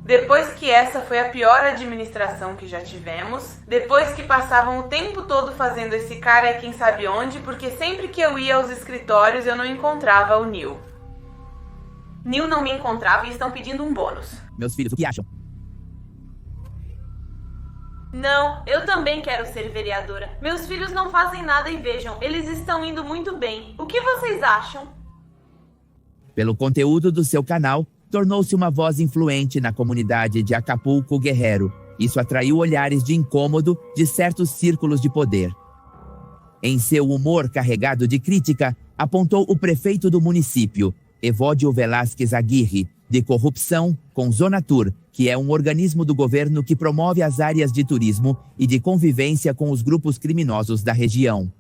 Depois que essa foi a pior administração que já tivemos, depois que passavam o tempo todo fazendo esse cara é quem sabe onde, porque sempre que eu ia aos escritórios eu não encontrava o Neil. Neil não me encontrava e estão pedindo um bônus. Meus filhos, o que acham? Não, eu também quero ser vereadora. Meus filhos não fazem nada e vejam, eles estão indo muito bem. O que vocês acham? Pelo conteúdo do seu canal, tornou-se uma voz influente na comunidade de Acapulco Guerrero. Isso atraiu olhares de incômodo de certos círculos de poder. Em seu humor carregado de crítica, apontou o prefeito do município, Evódio Velásquez Aguirre, de corrupção com Zonatur, que é um organismo do governo que promove as áreas de turismo e de convivência com os grupos criminosos da região.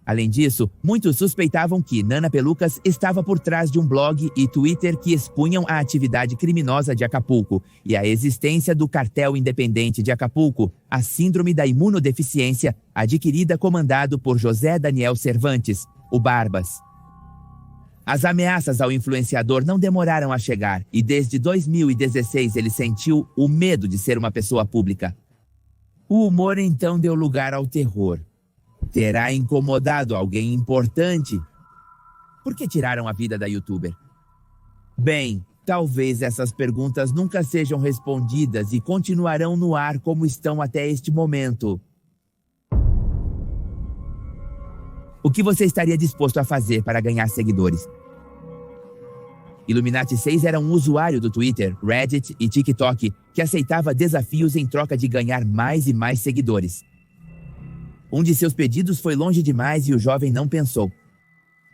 Além disso, muitos suspeitavam que Nana Pelucas estava por trás de um blog e Twitter que expunham a atividade criminosa de Acapulco e a existência do Cartel Independente de Acapulco, a Síndrome da Imunodeficiência, adquirida comandado por José Daniel Cervantes, o Barbas. As ameaças ao influenciador não demoraram a chegar e desde 2016 ele sentiu o medo de ser uma pessoa pública. O humor então deu lugar ao terror. Terá incomodado alguém importante? Por que tiraram a vida da youtuber? Bem, talvez essas perguntas nunca sejam respondidas e continuarão no ar como estão até este momento. O que você estaria disposto a fazer para ganhar seguidores? Illuminati 6 era um usuário do Twitter, Reddit e TikTok que aceitava desafios em troca de ganhar mais e mais seguidores. Um de seus pedidos foi longe demais e o jovem não pensou.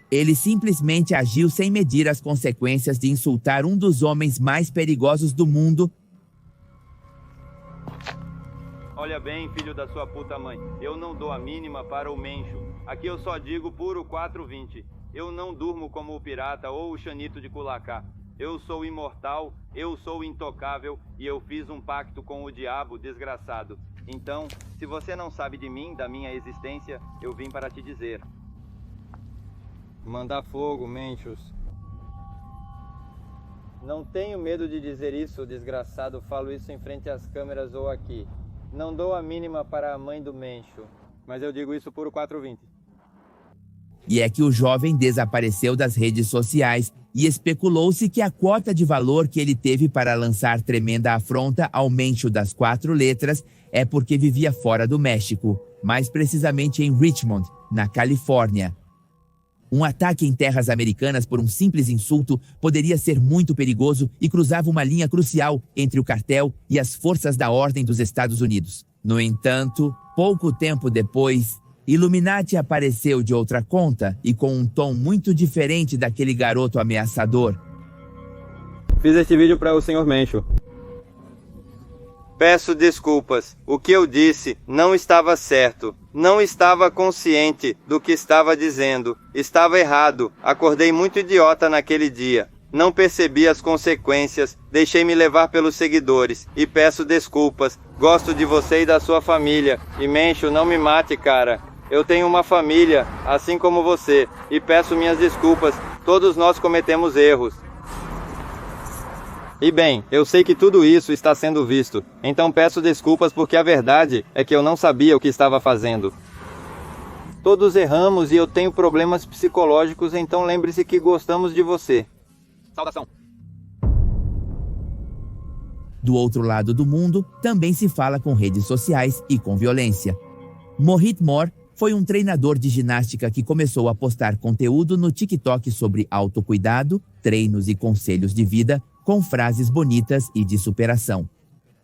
Ele simplesmente agiu sem medir as consequências de insultar um dos homens mais perigosos do mundo. Olha bem, filho da sua puta mãe, eu não dou a mínima para o Mencho. Aqui eu só digo puro 420. Eu não durmo como o pirata ou o Xanito de Culacá. Eu sou imortal, eu sou intocável e eu fiz um pacto com o diabo, desgraçado. Então, se você não sabe de mim, da minha existência, eu vim para te dizer. Mandar fogo, Menchos. Não tenho medo de dizer isso, desgraçado. Falo isso em frente às câmeras ou aqui. Não dou a mínima para a mãe do Mencho. Mas eu digo isso por 420. E é que o jovem desapareceu das redes sociais e especulou-se que a cota de valor que ele teve para lançar tremenda afronta ao Mencho das 4 letras é porque vivia fora do México, mais precisamente em Richmond, na Califórnia. Um ataque em terras americanas por um simples insulto poderia ser muito perigoso e cruzava uma linha crucial entre o cartel e as forças da ordem dos Estados Unidos. No entanto, pouco tempo depois, Illuminati apareceu de outra conta e com um tom muito diferente daquele garoto ameaçador. Fiz este vídeo para o Sr. Mencho. Peço desculpas. O que eu disse não estava certo. Não estava consciente do que estava dizendo. Estava errado. Acordei muito idiota naquele dia. Não percebi as consequências. Deixei-me levar pelos seguidores. E peço desculpas. Gosto de você e da sua família. E Mencho, não me mate, cara. Eu tenho uma família, assim como você. E peço minhas desculpas. Todos nós cometemos erros. E bem, eu sei que tudo isso está sendo visto, então peço desculpas porque a verdade é que eu não sabia o que estava fazendo. Todos erramos e eu tenho problemas psicológicos, então lembre-se que gostamos de você. Saudação! Do outro lado do mundo, também se fala com redes sociais e com violência. Mohit Moore foi um treinador de ginástica que começou a postar conteúdo no TikTok sobre autocuidado, treinos e conselhos de vida, com frases bonitas e de superação.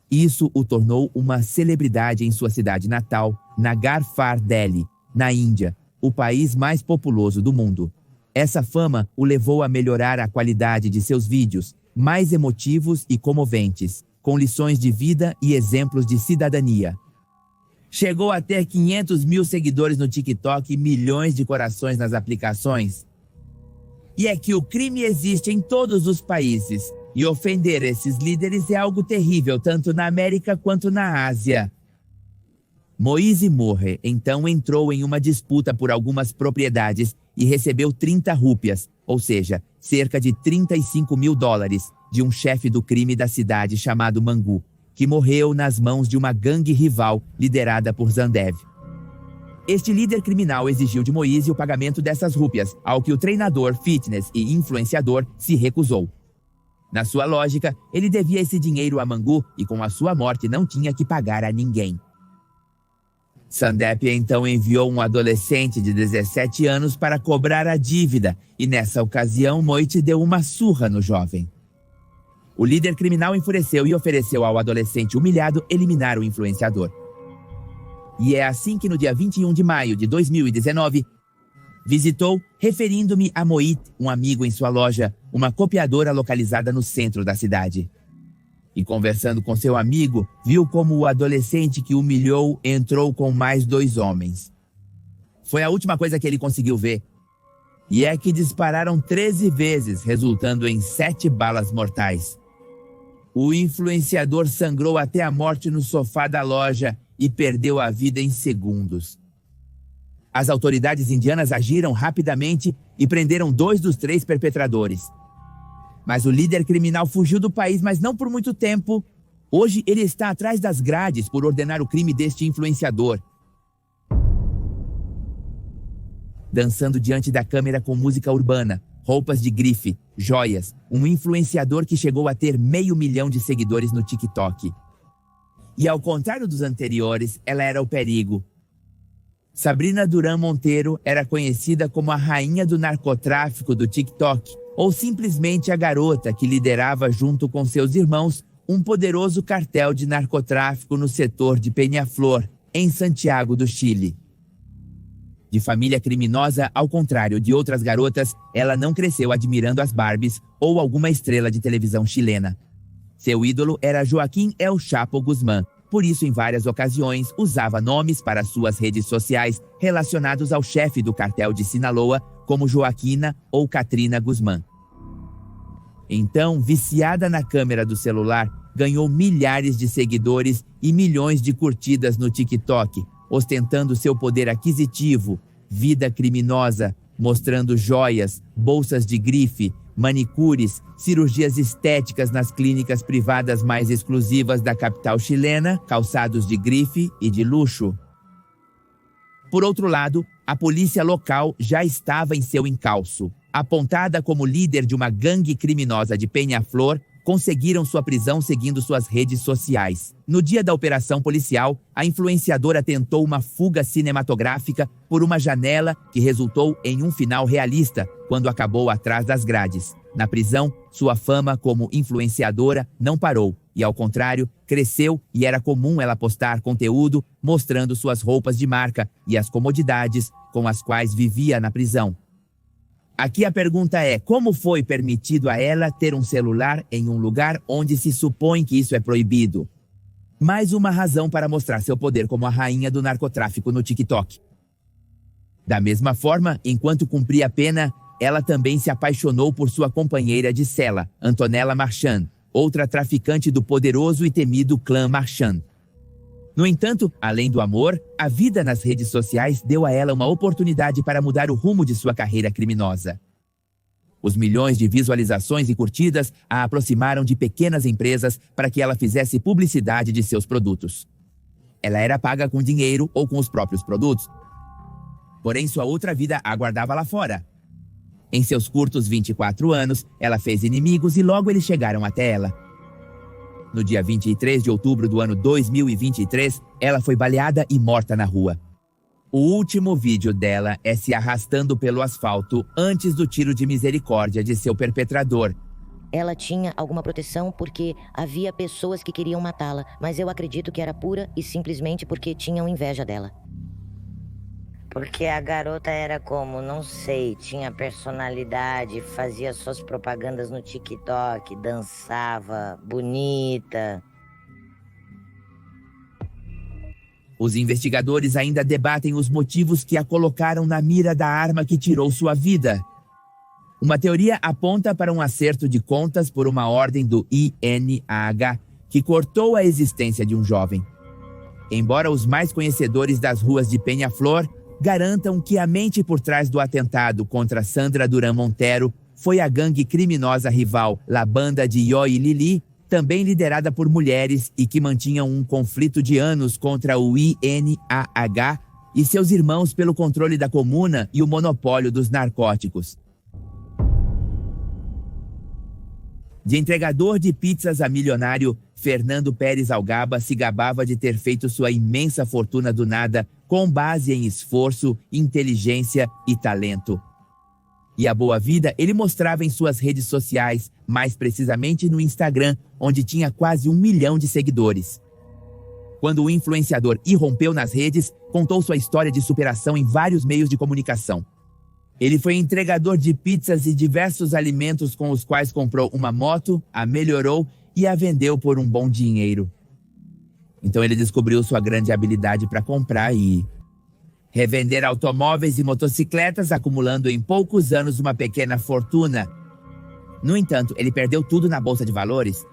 Isso o tornou uma celebridade em sua cidade natal, Nagar Far Delhi, na Índia, o país mais populoso do mundo. Essa fama o levou a melhorar a qualidade de seus vídeos, mais emotivos e comoventes, com lições de vida e exemplos de cidadania. Chegou a ter 500 mil seguidores no TikTok e milhões de corações nas aplicações. E é que o crime existe em todos os países, e ofender esses líderes é algo terrível, tanto na América quanto na Ásia. Moise Moore, então, entrou em uma disputa por algumas propriedades e recebeu 30 rúpias, ou seja, cerca de $35 mil, de um chefe do crime da cidade chamado Mangu, que morreu nas mãos de uma gangue rival liderada por Zandev. Este líder criminal exigiu de Moise o pagamento dessas rúpias, ao que o treinador, fitness e influenciador se recusou. Na sua lógica, ele devia esse dinheiro a Mangu e com a sua morte não tinha que pagar a ninguém. Sandep então enviou um adolescente de 17 anos para cobrar a dívida e nessa ocasião Moite deu uma surra no jovem. O líder criminal enfureceu e ofereceu ao adolescente humilhado eliminar o influenciador. E é assim que no dia 21 de maio de 2019, visitou, referindo-me a Moit, um amigo em sua loja, uma copiadora localizada no centro da cidade. E conversando com seu amigo, viu como o adolescente que humilhou entrou com mais 2 homens. Foi a última coisa que ele conseguiu ver. E é que dispararam 13 vezes, resultando em 7 balas mortais. O influenciador sangrou até a morte no sofá da loja e perdeu a vida em segundos. As autoridades indianas agiram rapidamente e prenderam 2 dos 3 perpetradores. Mas o líder criminal fugiu do país, mas não por muito tempo. Hoje ele está atrás das grades por ordenar o crime deste influenciador. Dançando diante da câmera com música urbana, roupas de grife, joias, um influenciador que chegou a ter 500 mil de seguidores no TikTok. E ao contrário dos anteriores, ela era o perigo. Sabrina Duran Monteiro era conhecida como a rainha do narcotráfico do TikTok, ou simplesmente a garota que liderava junto com seus irmãos um poderoso cartel de narcotráfico no setor de Peñaflor, em Santiago do Chile. De família criminosa, ao contrário de outras garotas, ela não cresceu admirando as Barbies ou alguma estrela de televisão chilena. Seu ídolo era Joaquim El Chapo Guzmán, por isso em várias ocasiões usava nomes para suas redes sociais relacionados ao chefe do cartel de Sinaloa, como Joaquina ou Katrina Guzmán. Então, viciada na câmera do celular, ganhou milhares de seguidores e milhões de curtidas no TikTok, ostentando seu poder aquisitivo, vida criminosa, mostrando joias, bolsas de grife, manicures, cirurgias estéticas nas clínicas privadas mais exclusivas da capital chilena, calçados de grife e de luxo. Por outro lado, a polícia local já estava em seu encalço. Apontada como líder de uma gangue criminosa de Peñaflor, conseguiram sua prisão seguindo suas redes sociais. No dia da operação policial, a influenciadora tentou uma fuga cinematográfica por uma janela que resultou em um final realista, quando acabou atrás das grades. Na prisão, sua fama como influenciadora não parou e, ao contrário, cresceu e era comum ela postar conteúdo mostrando suas roupas de marca e as comodidades com as quais vivia na prisão. Aqui a pergunta é, como foi permitido a ela ter um celular em um lugar onde se supõe que isso é proibido? Mais uma razão para mostrar seu poder como a rainha do narcotráfico no TikTok. Da mesma forma, enquanto cumpria a pena, ela também se apaixonou por sua companheira de cela, Antonella Marchand, outra traficante do poderoso e temido clã Marchand. No entanto, além do amor, a vida nas redes sociais deu a ela uma oportunidade para mudar o rumo de sua carreira criminosa. Os milhões de visualizações e curtidas a aproximaram de pequenas empresas para que ela fizesse publicidade de seus produtos. Ela era paga com dinheiro ou com os próprios produtos. Porém, sua outra vida a aguardava lá fora. Em seus curtos 24 anos, ela fez inimigos e logo eles chegaram até ela. No dia 23 de outubro do ano 2023, ela foi baleada e morta na rua. O último vídeo dela é se arrastando pelo asfalto antes do tiro de misericórdia de seu perpetrador. Ela tinha alguma proteção porque havia pessoas que queriam matá-la, mas eu acredito que era pura e simplesmente porque tinham inveja dela. Porque a garota era como, não sei, tinha personalidade, fazia suas propagandas no TikTok, dançava, bonita. Os investigadores ainda debatem os motivos que a colocaram na mira da arma que tirou sua vida. Uma teoria aponta para um acerto de contas por uma ordem do INAH, que cortou a existência de um jovem. Embora os mais conhecedores das ruas de Peñaflor garantam que a mente por trás do atentado contra Sandra Duran Monteiro foi a gangue criminosa rival La Banda de Yoi Lili, também liderada por mulheres e que mantinham um conflito de anos contra o INAH e seus irmãos pelo controle da comuna e o monopólio dos narcóticos. De entregador de pizzas a milionário, Fernando Pérez Algaba se gabava de ter feito sua imensa fortuna do nada com base em esforço, inteligência e talento. E a boa vida ele mostrava em suas redes sociais, mais precisamente no Instagram, onde tinha quase 1 milhão de seguidores. Quando o influenciador irrompeu nas redes, contou sua história de superação em vários meios de comunicação. Ele foi entregador de pizzas e diversos alimentos com os quais comprou uma moto, a melhorou e a vendeu por um bom dinheiro. Então ele descobriu sua grande habilidade para comprar e revender automóveis e motocicletas, acumulando em poucos anos uma pequena fortuna. No entanto, ele perdeu tudo na bolsa de valores.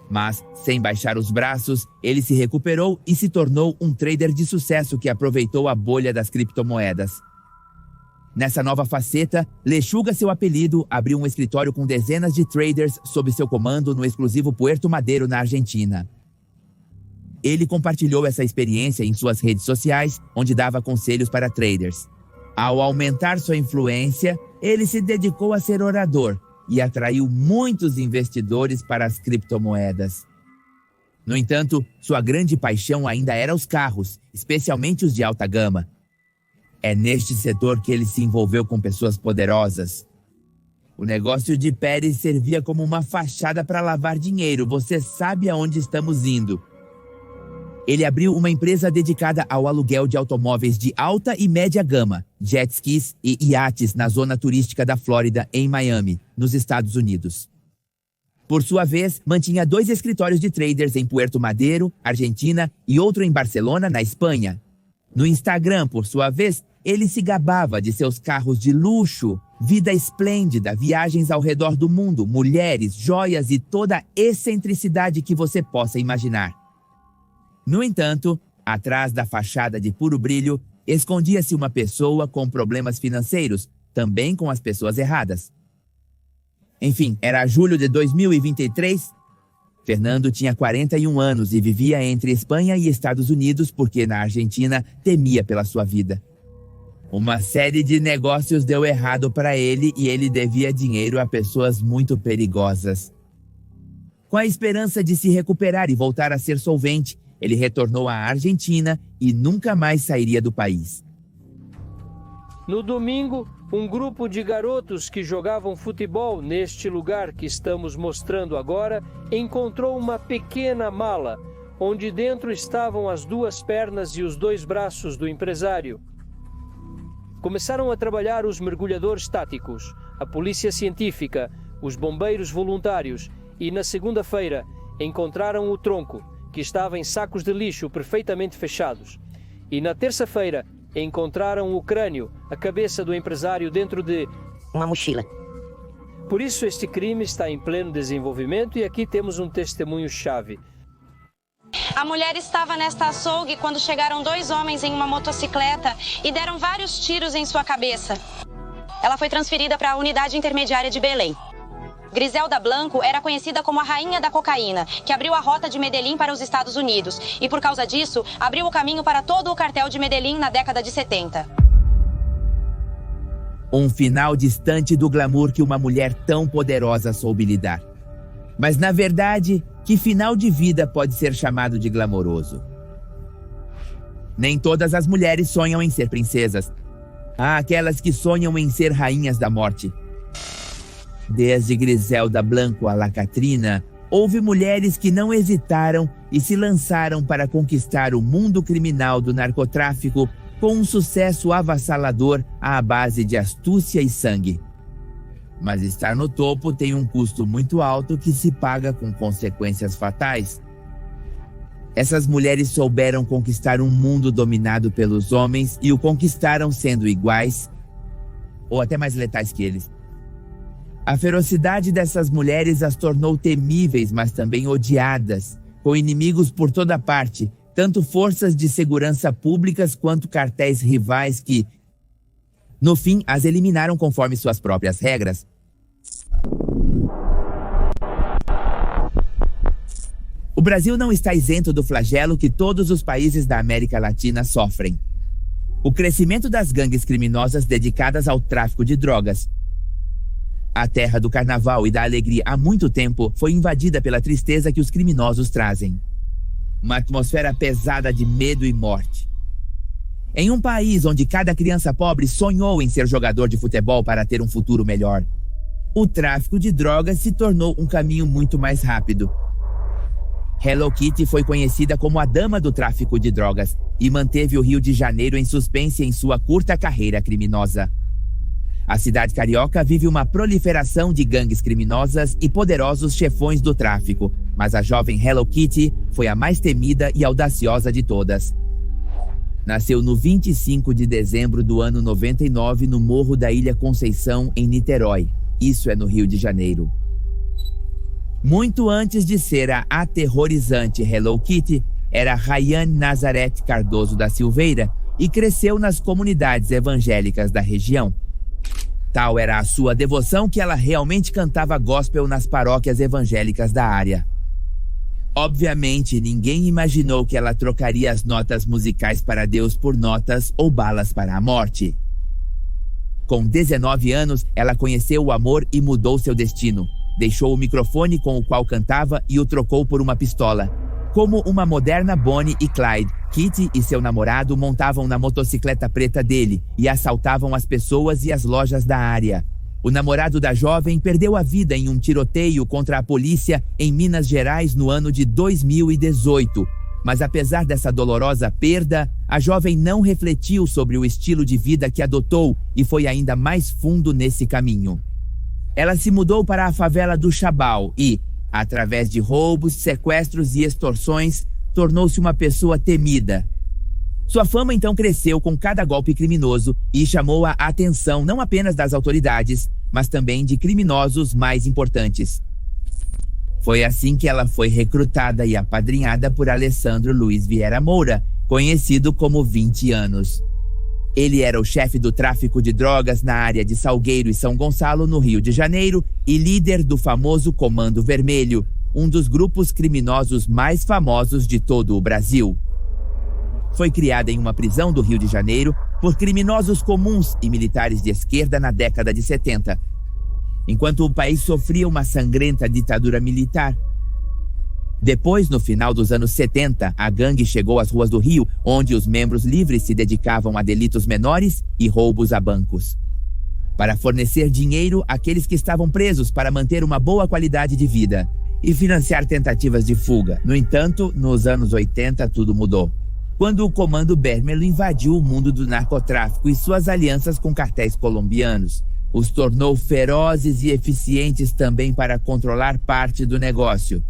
Mas, sem baixar os braços, ele se recuperou e se tornou um trader de sucesso que aproveitou a bolha das criptomoedas. Nessa nova faceta, Lechuga, seu apelido, abriu um escritório com dezenas de traders sob seu comando no exclusivo Puerto Madero, na Argentina. Ele compartilhou essa experiência em suas redes sociais, onde dava conselhos para traders. Ao aumentar sua influência, ele se dedicou a ser orador e atraiu muitos investidores para as criptomoedas. No entanto, sua grande paixão ainda era os carros, especialmente os de alta gama. É neste setor que ele se envolveu com pessoas poderosas. O negócio de Pérez servia como uma fachada para lavar dinheiro. Você sabe aonde estamos indo. Ele abriu uma empresa dedicada ao aluguel de automóveis de alta e média gama, jet skis e iates na zona turística da Flórida, em Miami, nos Estados Unidos. Por sua vez, mantinha 2 escritórios de traders em Puerto Madero, Argentina, e outro em Barcelona, na Espanha. No Instagram, por sua vez, ele se gabava de seus carros de luxo, vida esplêndida, viagens ao redor do mundo, mulheres, joias e toda a excentricidade que você possa imaginar. No entanto, atrás da fachada de puro brilho, escondia-se uma pessoa com problemas financeiros, também com as pessoas erradas. Enfim, era julho de 2023. Fernando tinha 41 anos e vivia entre Espanha e Estados Unidos porque na Argentina temia pela sua vida. Uma série de negócios deu errado para ele e ele devia dinheiro a pessoas muito perigosas. Com a esperança de se recuperar e voltar a ser solvente, ele retornou à Argentina e nunca mais sairia do país. No domingo, um grupo de garotos que jogavam futebol neste lugar que estamos mostrando agora encontrou uma pequena mala, onde dentro estavam as 2 pernas e os 2 braços do empresário. Começaram a trabalhar os mergulhadores táticos, a polícia científica, os bombeiros voluntários e, na segunda-feira, encontraram o tronco, que estava em sacos de lixo perfeitamente fechados. E na terça-feira, encontraram o crânio, a cabeça do empresário dentro de uma mochila. Por isso este crime está em pleno desenvolvimento e aqui temos um testemunho-chave. A mulher estava nesta açougue quando chegaram 2 homens em uma motocicleta e deram vários tiros em sua cabeça. Ela foi transferida para a unidade intermediária de Belém. Griselda Blanco era conhecida como a rainha da cocaína, que abriu a rota de Medellín para os Estados Unidos e, por causa disso, abriu o caminho para todo o cartel de Medellín na década de 70. Um final distante do glamour que uma mulher tão poderosa soube lidar. Mas, na verdade, que final de vida pode ser chamado de glamouroso? Nem todas as mulheres sonham em ser princesas. Há aquelas que sonham em ser rainhas da morte. Desde Griselda Blanco a La Catrina, houve mulheres que não hesitaram e se lançaram para conquistar o mundo criminal do narcotráfico com um sucesso avassalador à base de astúcia e sangue. Mas estar no topo tem um custo muito alto que se paga com consequências fatais. Essas mulheres souberam conquistar um mundo dominado pelos homens e o conquistaram sendo iguais ou até mais letais que eles. A ferocidade dessas mulheres as tornou temíveis, mas também odiadas, com inimigos por toda parte, tanto forças de segurança públicas quanto cartéis rivais que, no fim, as eliminaram conforme suas próprias regras. Brasil não está isento do flagelo que todos os países da América Latina sofrem. O crescimento das gangues criminosas dedicadas ao tráfico de drogas. A terra do carnaval e da alegria há muito tempo foi invadida pela tristeza que os criminosos trazem. Uma atmosfera pesada de medo e morte. Em um país onde cada criança pobre sonhou em ser jogador de futebol para ter um futuro melhor, o tráfico de drogas se tornou um caminho muito mais rápido. Hello Kitty foi conhecida como a dama do tráfico de drogas e manteve o Rio de Janeiro em suspense em sua curta carreira criminosa. A cidade carioca vive uma proliferação de gangues criminosas e poderosos chefões do tráfico, mas a jovem Hello Kitty foi a mais temida e audaciosa de todas. Nasceu no 25 de dezembro do ano 99 no Morro da Ilha Conceição, em Niterói. Isso é no Rio de Janeiro. Muito antes de ser a aterrorizante Hello Kitty, era Rayane Nazareth Cardoso da Silveira e cresceu nas comunidades evangélicas da região. Tal era a sua devoção que ela realmente cantava gospel nas paróquias evangélicas da área. Obviamente, ninguém imaginou que ela trocaria as notas musicais para Deus por notas ou balas para a morte. Com 19 anos, ela conheceu o amor e mudou seu destino. Deixou o microfone com o qual cantava e o trocou por uma pistola. Como uma moderna Bonnie e Clyde, Kitty e seu namorado montavam na motocicleta preta dele e assaltavam as pessoas e as lojas da área. O namorado da jovem perdeu a vida em um tiroteio contra a polícia em Minas Gerais no ano de 2018. Mas apesar dessa dolorosa perda, a jovem não refletiu sobre o estilo de vida que adotou e foi ainda mais fundo nesse caminho. Ela se mudou para a favela do Chabal e, através de roubos, sequestros e extorsões, tornou-se uma pessoa temida. Sua fama então cresceu com cada golpe criminoso e chamou a atenção não apenas das autoridades, mas também de criminosos mais importantes. Foi assim que ela foi recrutada e apadrinhada por Alessandro Luiz Vieira Moura, conhecido como 20 anos. Ele era o chefe do tráfico de drogas na área de Salgueiro e São Gonçalo, no Rio de Janeiro, e líder do famoso Comando Vermelho, um dos grupos criminosos mais famosos de todo o Brasil. Foi criada em uma prisão do Rio de Janeiro por criminosos comuns e militares de esquerda na década de 70, enquanto o país sofria uma sangrenta ditadura militar. Depois, no final dos anos 70, a gangue chegou às ruas do Rio, onde os membros livres se dedicavam a delitos menores e roubos a bancos. Para fornecer dinheiro àqueles que estavam presos para manter uma boa qualidade de vida e financiar tentativas de fuga. No entanto, nos anos 80, tudo mudou, quando o Comando Vermelho invadiu o mundo do narcotráfico e suas alianças com cartéis colombianos. Os tornou ferozes e eficientes também para controlar parte do negócio.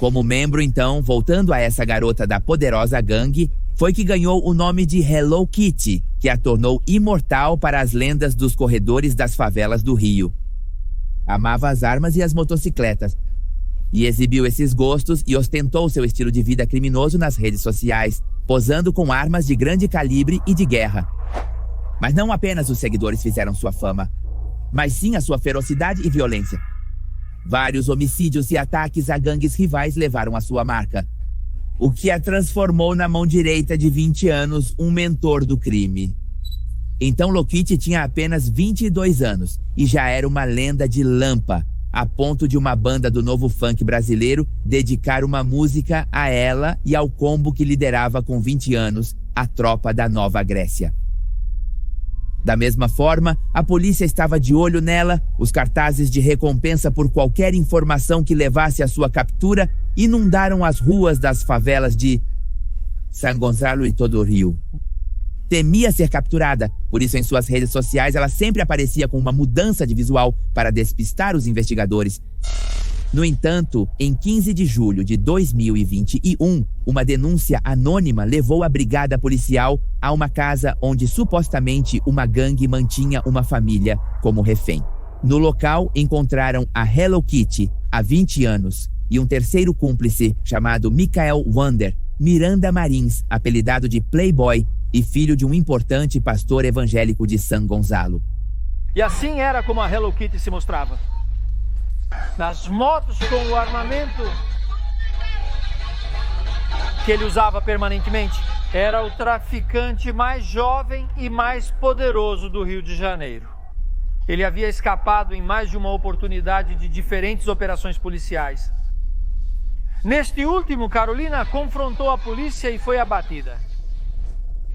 Como membro, então, voltando a essa garota da poderosa gangue, foi que ganhou o nome de Hello Kitty, que a tornou imortal para as lendas dos corredores das favelas do Rio. Amava as armas e as motocicletas, e exibiu esses gostos e ostentou seu estilo de vida criminoso nas redes sociais, posando com armas de grande calibre e de guerra. Mas não apenas os seguidores fizeram sua fama, mas sim a sua ferocidade e violência. Vários homicídios e ataques a gangues rivais levaram a sua marca, o que a transformou na mão direita de 20 anos, um mentor do crime. Então Hello Kitty tinha apenas 22 anos e já era uma lenda de Lampa, a ponto de uma banda do novo funk brasileiro dedicar uma música a ela e ao combo que liderava com 20 anos, a Tropa da Nova Grécia. Da mesma forma, a polícia estava de olho nela, os cartazes de recompensa por qualquer informação que levasse à sua captura inundaram as ruas das favelas de São Gonçalo e todo o Rio. Temia ser capturada, por isso em suas redes sociais ela sempre aparecia com uma mudança de visual para despistar os investigadores. No entanto, em 15 de julho de 2021, uma denúncia anônima levou a brigada policial a uma casa onde supostamente uma gangue mantinha uma família como refém. No local, encontraram a Hello Kitty, há 20 anos, e um terceiro cúmplice chamado Michael Wander, Miranda Marins, apelidado de Playboy e filho de um importante pastor evangélico de São Gonçalo. E assim era como a Hello Kitty se mostrava. Nas motos com o armamento que ele usava permanentemente? Era o traficante mais jovem e mais poderoso do Rio de Janeiro. Ele havia escapado em mais de uma oportunidade de diferentes operações policiais. Neste último, Carolina confrontou a polícia e foi abatida.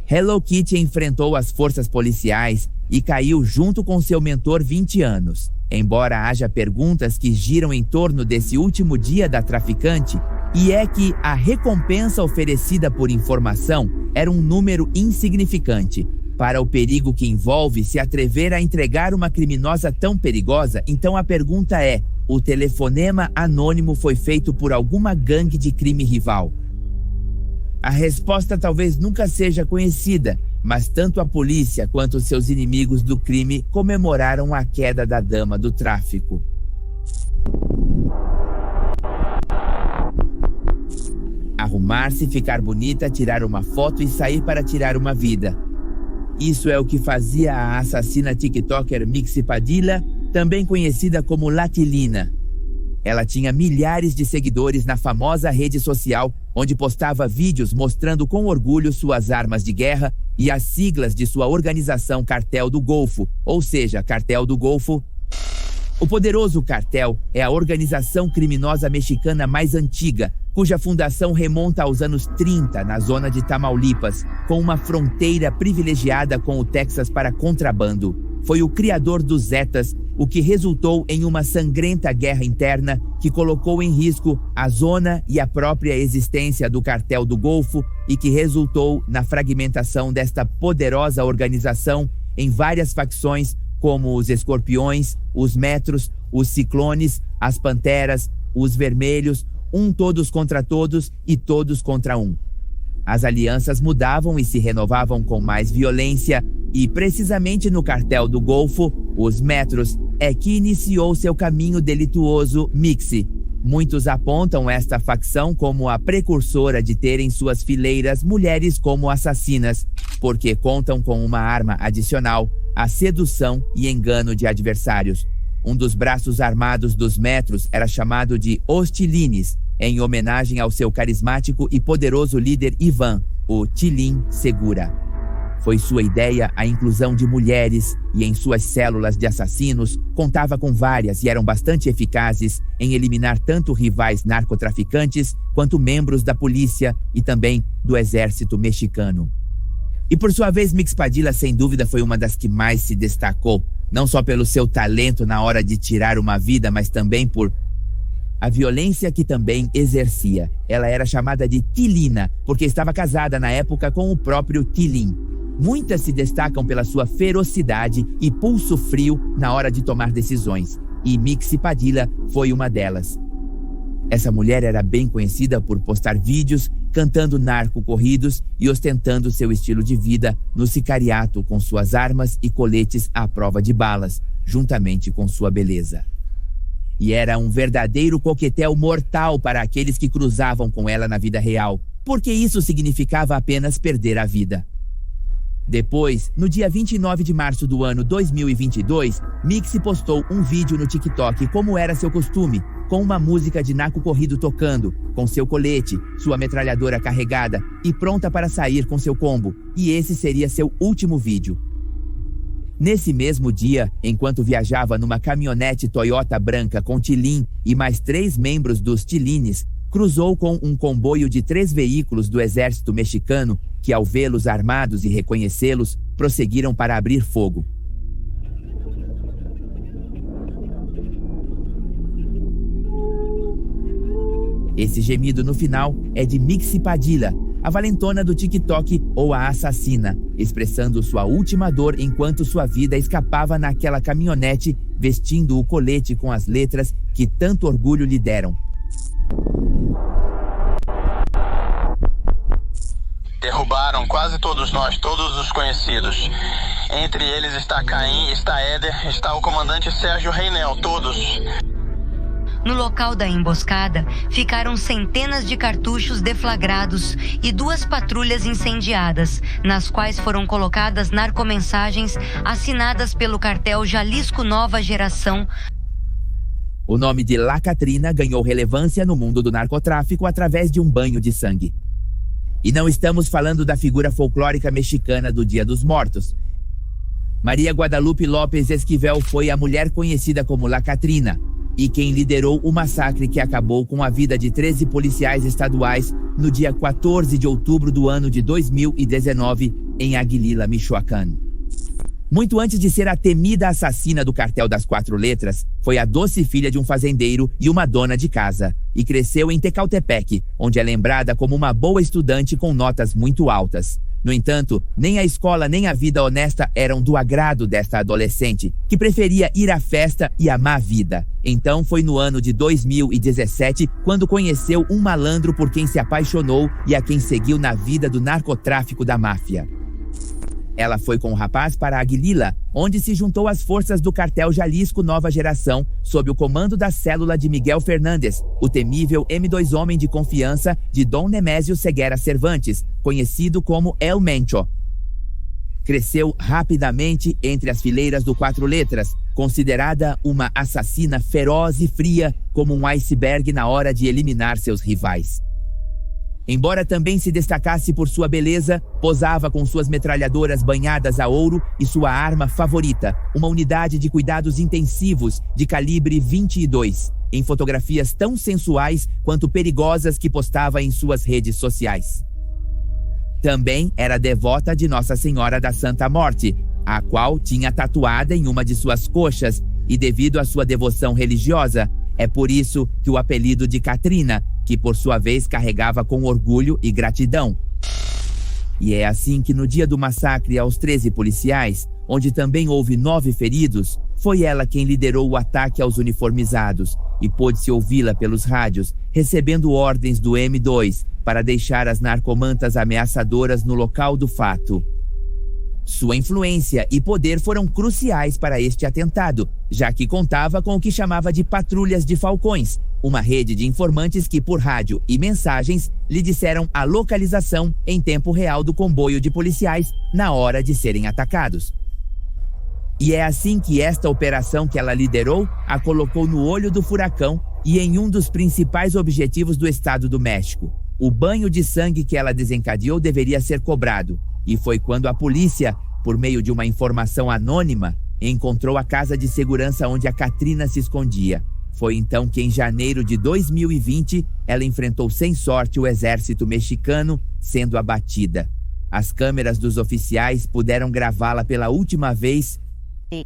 Hello Kitty enfrentou as forças policiais e caiu junto com seu mentor 20 anos. Embora haja perguntas que giram em torno desse último dia da traficante, e é que a recompensa oferecida por informação era um número insignificante. Para o perigo que envolve se atrever a entregar uma criminosa tão perigosa, então a pergunta é: o telefonema anônimo foi feito por alguma gangue de crime rival? A resposta talvez nunca seja conhecida, mas tanto a polícia quanto seus inimigos do crime comemoraram a queda da dama do tráfico. Arrumar-se, ficar bonita, tirar uma foto e sair para tirar uma vida. Isso é o que fazia a assassina tiktoker Mixi Padilla, também conhecida como Latilina. Ela tinha milhares de seguidores na famosa rede social, onde postava vídeos mostrando com orgulho suas armas de guerra e as siglas de sua organização Cartel do Golfo, ou seja, Cartel do Golfo. O poderoso cartel é a organização criminosa mexicana mais antiga, cuja fundação remonta aos anos 30 na zona de Tamaulipas, com uma fronteira privilegiada com o Texas para contrabando. Foi o criador dos Zetas, o que resultou em uma sangrenta guerra interna que colocou em risco a zona e a própria existência do Cartel do Golfo e que resultou na fragmentação desta poderosa organização em várias facções como os Escorpiões, os Metros, os Ciclones, as Panteras, os Vermelhos, todos contra todos e todos contra um. As alianças mudavam e se renovavam com mais violência e, precisamente no Cartel do Golfo, os Metros, é que iniciou seu caminho delituoso Mixi. Muitos apontam esta facção como a precursora de ter em suas fileiras mulheres como assassinas, porque contam com uma arma adicional, a sedução e engano de adversários. Um dos braços armados dos Metros era chamado de Os Tilines, em homenagem ao seu carismático e poderoso líder Ivan, o Tilín Segura. Foi sua ideia a inclusão de mulheres e em suas células de assassinos contava com várias e eram bastante eficazes em eliminar tanto rivais narcotraficantes quanto membros da polícia e também do exército mexicano. E por sua vez, Mixi Padilla sem dúvida foi uma das que mais se destacou, não só pelo seu talento na hora de tirar uma vida, mas também por a violência que também exercia. Ela era chamada de Tilina, porque estava casada na época com o próprio Tilín. Muitas se destacam pela sua ferocidade e pulso frio na hora de tomar decisões, e Mixi Padilla foi uma delas. Essa mulher era bem conhecida por postar vídeos cantando narco-corridos e ostentando seu estilo de vida no sicariato com suas armas e coletes à prova de balas, juntamente com sua beleza. E era um verdadeiro coquetel mortal para aqueles que cruzavam com ela na vida real, porque isso significava apenas perder a vida. Depois, no dia 29 de março do ano 2022, Mixi postou um vídeo no TikTok como era seu costume, com uma música de narco-corrido tocando, com seu colete, sua metralhadora carregada e pronta para sair com seu combo, e esse seria seu último vídeo. Nesse mesmo dia, enquanto viajava numa caminhonete Toyota branca com Tilín e mais 3 membros dos Tilines, cruzou com um comboio de 3 veículos do exército mexicano que, ao vê-los armados e reconhecê-los, prosseguiram para abrir fogo. Esse gemido no final é de Mixi Padilla, a valentona do TikTok ou a assassina, expressando sua última dor enquanto sua vida escapava naquela caminhonete, vestindo o colete com as letras que tanto orgulho lhe deram. Derrubaram quase todos nós, todos os conhecidos. Entre eles está Caim, está Éder, está o comandante Sérgio Reinel, todos. No local da emboscada, ficaram centenas de cartuchos deflagrados e 2 patrulhas incendiadas, nas quais foram colocadas narcomensagens assinadas pelo cartel Jalisco Nova Geração. O nome de La Catrina ganhou relevância no mundo do narcotráfico através de um banho de sangue. E não estamos falando da figura folclórica mexicana do Dia dos Mortos. Maria Guadalupe López Esquivel foi a mulher conhecida como La Catrina e quem liderou o massacre que acabou com a vida de 13 policiais estaduais no dia 14 de outubro do ano de 2019 em Aguililla, Michoacán. Muito antes de ser a temida assassina do cartel das 4 letras, foi a doce filha de um fazendeiro e uma dona de casa, e cresceu em Tecautepec, onde é lembrada como uma boa estudante com notas muito altas. No entanto, nem a escola nem a vida honesta eram do agrado desta adolescente, que preferia ir à festa e amar a vida. Então foi no ano de 2017 quando conheceu um malandro por quem se apaixonou e a quem seguiu na vida do narcotráfico da máfia. Ela foi com o rapaz para Aguililla, onde se juntou às forças do cartel Jalisco Nova Geração, sob o comando da célula de Miguel Fernandes, o temível M2 homem de confiança de Dom Nemésio Seguera Cervantes, conhecido como El Mencho. Cresceu rapidamente entre as fileiras do 4 letras, considerada uma assassina feroz e fria, como um iceberg na hora de eliminar seus rivais. Embora também se destacasse por sua beleza, posava com suas metralhadoras banhadas a ouro e sua arma favorita, uma unidade de cuidados intensivos de calibre 22, em fotografias tão sensuais quanto perigosas que postava em suas redes sociais. Também era devota de Nossa Senhora da Santa Morte, a qual tinha tatuada em uma de suas coxas, e devido à sua devoção religiosa, é por isso que o apelido de Catrina, que por sua vez carregava com orgulho e gratidão. E é assim que no dia do massacre aos 13 policiais, onde também houve 9 feridos, foi ela quem liderou o ataque aos uniformizados e pôde-se ouvi-la pelos rádios, recebendo ordens do M2 para deixar as narcomantas ameaçadoras no local do fato. Sua influência e poder foram cruciais para este atentado, já que contava com o que chamava de patrulhas de falcões, uma rede de informantes que, por rádio e mensagens, lhe disseram a localização em tempo real do comboio de policiais na hora de serem atacados. E é assim que esta operação que ela liderou a colocou no olho do furacão e em um dos principais objetivos do Estado do México. O banho de sangue que ela desencadeou deveria ser cobrado. E foi quando a polícia, por meio de uma informação anônima, encontrou a casa de segurança onde a Catrina se escondia. Foi então que, em janeiro de 2020, ela enfrentou sem sorte o exército mexicano, sendo abatida. As câmeras dos oficiais puderam gravá-la pela última vez,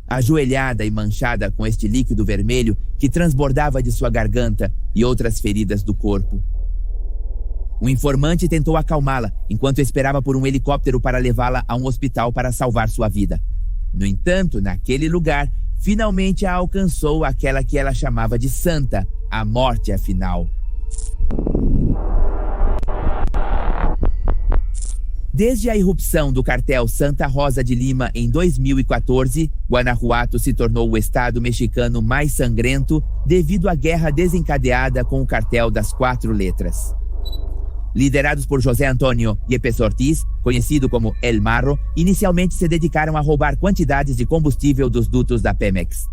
ajoelhada e manchada com este líquido vermelho que transbordava de sua garganta e outras feridas do corpo. O informante tentou acalmá-la, enquanto esperava por um helicóptero para levá-la a um hospital para salvar sua vida. No entanto, naquele lugar, finalmente a alcançou aquela que ela chamava de santa, a morte afinal. Desde a irrupção do cartel Santa Rosa de Lima em 2014, Guanajuato se tornou o estado mexicano mais sangrento devido à guerra desencadeada com o cartel das 4 letras. Liderados por José Antônio Yepes Ortiz, conhecido como El Marro, inicialmente se dedicaram a roubar quantidades de combustível dos dutos da Pemex.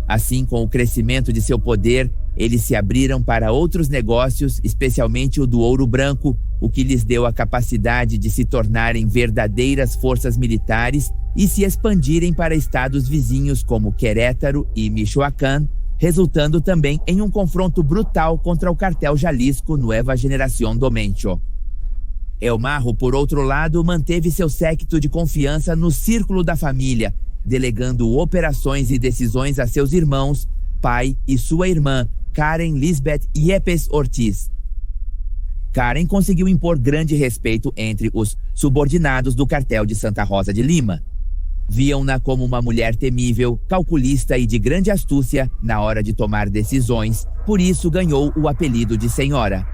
Assim, com o crescimento de seu poder, eles se abriram para outros negócios, especialmente o do ouro branco, o que lhes deu a capacidade de se tornarem verdadeiras forças militares e se expandirem para estados vizinhos como Querétaro e Michoacán, resultando também em um confronto brutal contra o cartel Jalisco Nueva Generación do Mencho. El Marro, por outro lado, manteve seu séquito de confiança no círculo da família, delegando operações e decisões a seus irmãos, pai e sua irmã, Karen Lisbeth Yepes Ortiz. Karen conseguiu impor grande respeito entre os subordinados do cartel de Santa Rosa de Lima. Viam-na como uma mulher temível, calculista e de grande astúcia na hora de tomar decisões, por isso ganhou o apelido de Senhora.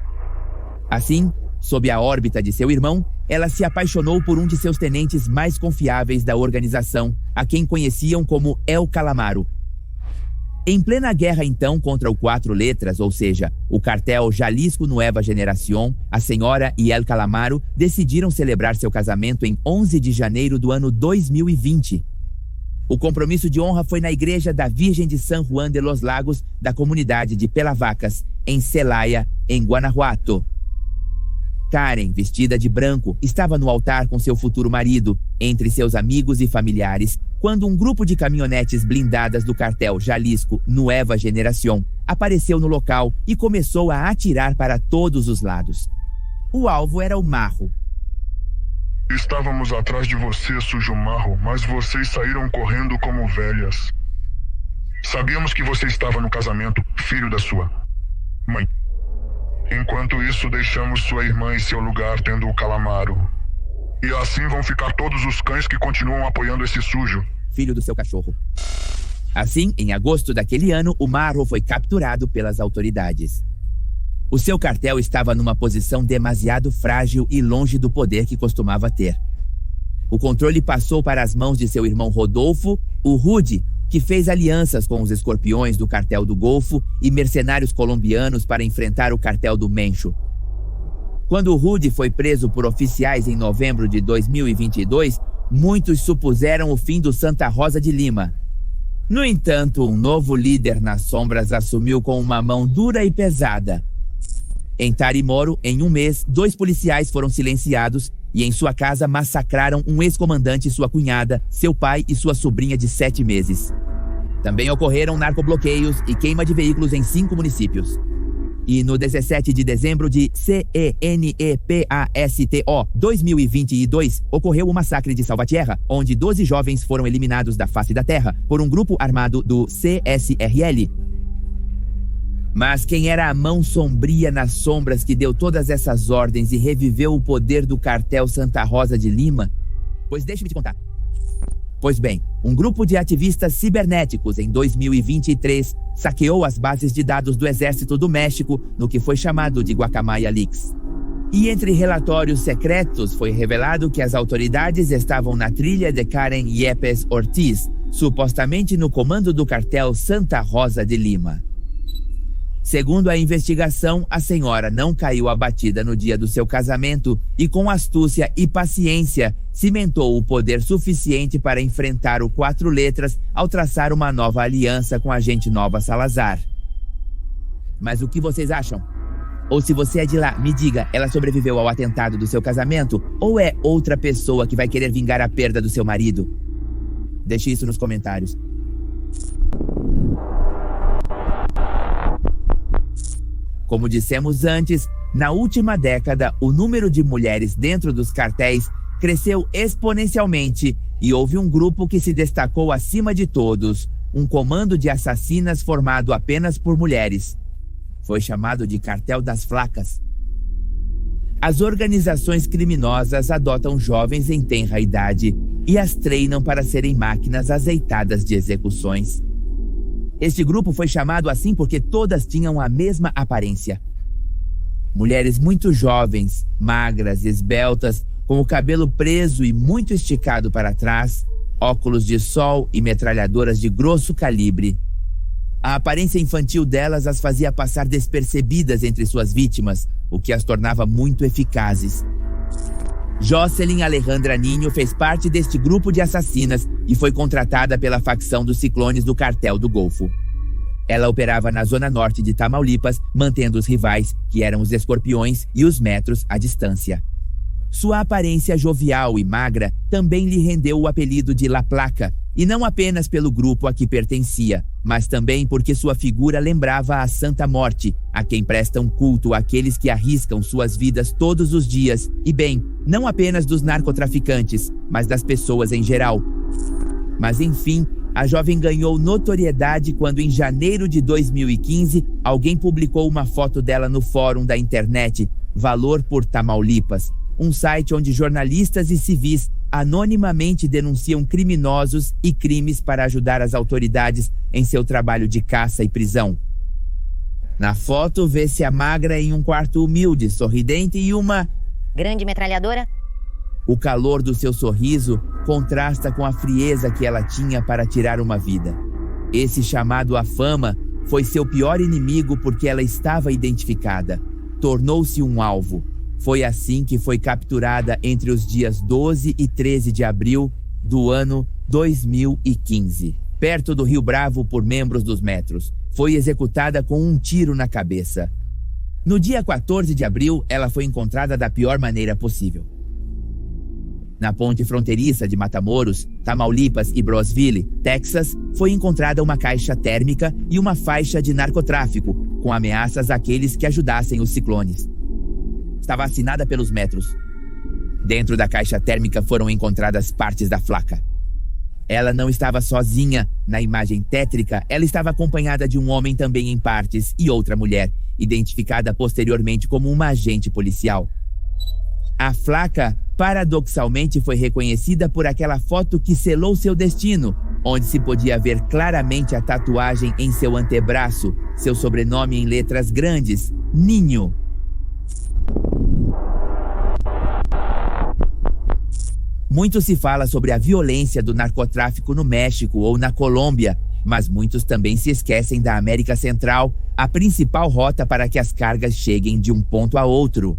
Assim, sob a órbita de seu irmão, ela se apaixonou por um de seus tenentes mais confiáveis da organização, a quem conheciam como El Calamaro. Em plena guerra então contra o 4 letras, ou seja, o cartel Jalisco Nueva Generación, a senhora e El Calamaro decidiram celebrar seu casamento em 11 de janeiro do ano 2020. O compromisso de honra foi na igreja da Virgem de San Juan de los Lagos, da comunidade de Pelavacas, em Celaya, em Guanajuato. Karen, vestida de branco, estava no altar com seu futuro marido, entre seus amigos e familiares, quando um grupo de caminhonetes blindadas do cartel Jalisco Nueva Generación apareceu no local e começou a atirar para todos os lados. O alvo era o Marro. Estávamos atrás de você, sujo Marro, mas vocês saíram correndo como velhas. Sabíamos que você estava no casamento, filho da sua mãe. Enquanto isso, deixamos sua irmã em seu lugar tendo o Calamaro. E assim vão ficar todos os cães que continuam apoiando esse sujo. Filho do seu cachorro. Assim, em agosto daquele ano, o Marro foi capturado pelas autoridades. O seu cartel estava numa posição demasiado frágil e longe do poder que costumava ter. O controle passou para as mãos de seu irmão Rodolfo, o Rudy, que fez alianças com os escorpiões do cartel do Golfo e mercenários colombianos para enfrentar o cartel do Mencho. Quando o Rudy foi preso por oficiais em novembro de 2022, muitos supuseram o fim do Santa Rosa de Lima. No entanto, um novo líder nas sombras assumiu com uma mão dura e pesada. Em Tarimoro, em um mês, 2 policiais foram silenciados e em sua casa massacraram um ex-comandante e sua cunhada, seu pai e sua sobrinha de 7 meses. Também ocorreram narcobloqueios e queima de veículos em 5 municípios. E no 17 de dezembro de CENEPASTO 2022, ocorreu o massacre de Salvatierra, onde 12 jovens foram eliminados da face da terra por um grupo armado do CSRL. Mas quem era a mão sombria nas sombras que deu todas essas ordens e reviveu o poder do cartel Santa Rosa de Lima? Pois deixe-me te contar. Pois bem, um grupo de ativistas cibernéticos em 2023 saqueou as bases de dados do Exército do México no que foi chamado de Guacamaya Leaks. E entre relatórios secretos foi revelado que as autoridades estavam na trilha de Karen Yepes Ortiz, supostamente no comando do cartel Santa Rosa de Lima. Segundo a investigação, a senhora não caiu abatida no dia do seu casamento e, com astúcia e paciência, cimentou o poder suficiente para enfrentar o 4 letras ao traçar uma nova aliança com a agente Nova Salazar. Mas o que vocês acham? Ou se você é de lá, me diga, ela sobreviveu ao atentado do seu casamento ou é outra pessoa que vai querer vingar a perda do seu marido? Deixe isso nos comentários. Como dissemos antes, na última década, o número de mulheres dentro dos cartéis cresceu exponencialmente e houve um grupo que se destacou acima de todos, um comando de assassinas formado apenas por mulheres. Foi chamado de Cartel das Flacas. As organizações criminosas adotam jovens em tenra idade e as treinam para serem máquinas azeitadas de execuções. Este grupo foi chamado assim porque todas tinham a mesma aparência. Mulheres muito jovens, magras, esbeltas, com o cabelo preso e muito esticado para trás, óculos de sol e metralhadoras de grosso calibre. A aparência infantil delas as fazia passar despercebidas entre suas vítimas, o que as tornava muito eficazes. Jocelyn Alejandra Ninho fez parte deste grupo de assassinas e foi contratada pela facção dos Ciclones do Cartel do Golfo. Ela operava na zona norte de Tamaulipas, mantendo os rivais, que eram os Escorpiões, e os Metros à distância. Sua aparência jovial e magra também lhe rendeu o apelido de La Placa, e não apenas pelo grupo a que pertencia, mas também porque sua figura lembrava a Santa Morte, a quem prestam culto aqueles que arriscam suas vidas todos os dias, e bem, não apenas dos narcotraficantes, mas das pessoas em geral. Mas enfim, a jovem ganhou notoriedade quando em janeiro de 2015, alguém publicou uma foto dela no fórum da internet, Valor por Tamaulipas, um site onde jornalistas e civis anonimamente denunciam criminosos e crimes para ajudar as autoridades em seu trabalho de caça e prisão. Na foto, vê-se a magra em um quarto humilde, sorridente e uma grande metralhadora. O calor do seu sorriso contrasta com a frieza que ela tinha para tirar uma vida. Esse chamado à fama foi seu pior inimigo porque ela estava identificada. Tornou-se um alvo. Foi assim que foi capturada entre os dias 12 e 13 de abril do ano 2015, perto do Rio Bravo por membros dos Metros. Foi executada com um tiro na cabeça. No dia 14 de abril, ela foi encontrada da pior maneira possível. Na ponte fronteiriça de Matamoros, Tamaulipas e Brosville, Texas, foi encontrada uma caixa térmica e uma faixa de narcotráfico, com ameaças àqueles que ajudassem os ciclones. Estava assinada pelos metros. Dentro da caixa térmica foram encontradas partes da flaca. Ela não estava sozinha. Na imagem tétrica, ela estava acompanhada de um homem também em partes e outra mulher, identificada posteriormente como uma agente policial. A flaca, paradoxalmente, foi reconhecida por aquela foto que selou seu destino, onde se podia ver claramente a tatuagem em seu antebraço, seu sobrenome em letras grandes, Ninho. Muito se fala sobre a violência do narcotráfico no México ou na Colômbia, mas muitos também se esquecem da América Central, a principal rota para que as cargas cheguem de um ponto a outro.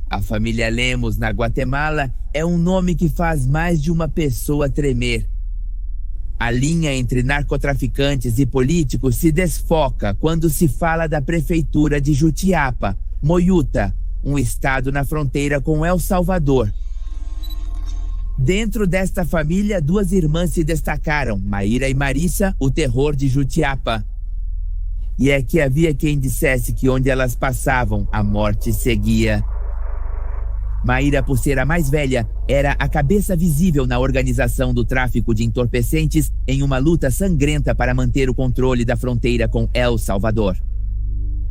A família Lemos, na Guatemala, é um nome que faz mais de uma pessoa tremer. A linha entre narcotraficantes e políticos se desfoca quando se fala da prefeitura de Jutiapa, Moyuta, um estado na fronteira com El Salvador. Dentro desta família, duas irmãs se destacaram, Maíra e Marissa, o terror de Jutiapa. E é que havia quem dissesse que onde elas passavam, a morte seguia. Maíra, por ser a mais velha, era a cabeça visível na organização do tráfico de entorpecentes em uma luta sangrenta para manter o controle da fronteira com El Salvador.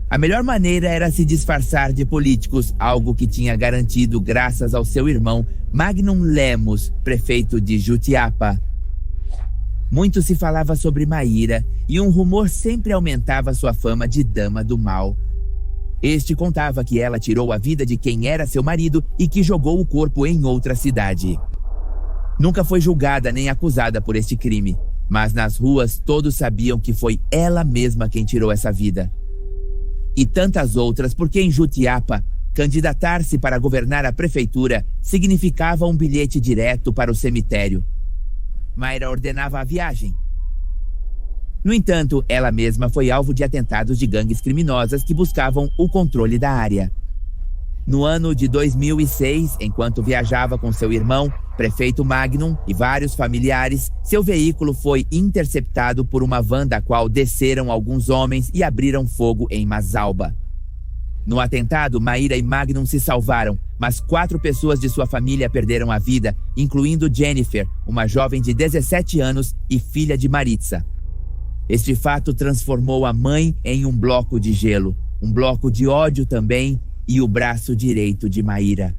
A melhor maneira era se disfarçar de políticos, algo que tinha garantido graças ao seu irmão Magnum Lemos, prefeito de Jutiapa. Muito se falava sobre Maíra e um rumor sempre aumentava sua fama de dama do mal. Este contava que ela tirou a vida de quem era seu marido e que jogou o corpo em outra cidade. Nunca foi julgada nem acusada por este crime, mas nas ruas todos sabiam que foi ela mesma quem tirou essa vida. E tantas outras, porque em Jutiapa, candidatar-se para governar a prefeitura significava um bilhete direto para o cemitério. Maíra ordenava a viagem. No entanto, ela mesma foi alvo de atentados de gangues criminosas que buscavam o controle da área. No ano de 2006, enquanto viajava com seu irmão, prefeito Magnum, e vários familiares, seu veículo foi interceptado por uma van da qual desceram alguns homens e abriram fogo em Mazalba. No atentado, Maíra e Magnum se salvaram, mas 4 pessoas de sua família perderam a vida, incluindo Jennifer, uma jovem de 17 anos e filha de Maritza. Este fato transformou a mãe em um bloco de gelo, um bloco de ódio também, e o braço direito de Maíra.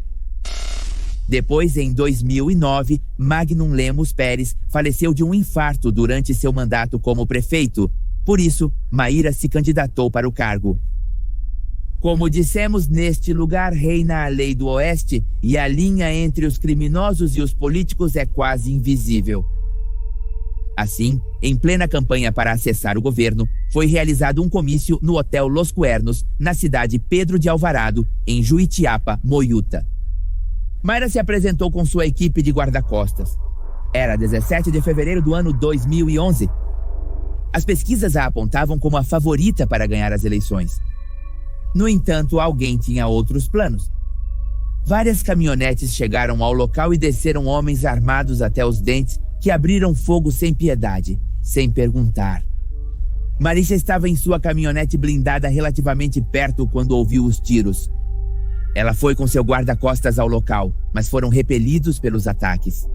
Depois, em 2009, Magnum Lemos Pérez faleceu de um infarto durante seu mandato como prefeito. Por isso, Maíra se candidatou para o cargo. Como dissemos, neste lugar reina a lei do Oeste e a linha entre os criminosos e os políticos é quase invisível. Assim, em plena campanha para acessar o governo, foi realizado um comício no Hotel Los Cuernos, na cidade Pedro de Alvarado, em Jutiapa, Moyuta. Maíra se apresentou com sua equipe de guarda-costas. Era 17 de fevereiro do ano 2011. As pesquisas a apontavam como a favorita para ganhar as eleições. No entanto, alguém tinha outros planos. Várias caminhonetes chegaram ao local e desceram homens armados até os dentes que abriram fogo sem piedade, sem perguntar. Marissa estava em sua caminhonete blindada relativamente perto quando ouviu os tiros. Ela foi com seu guarda-costas ao local, mas foram repelidos pelos ataques.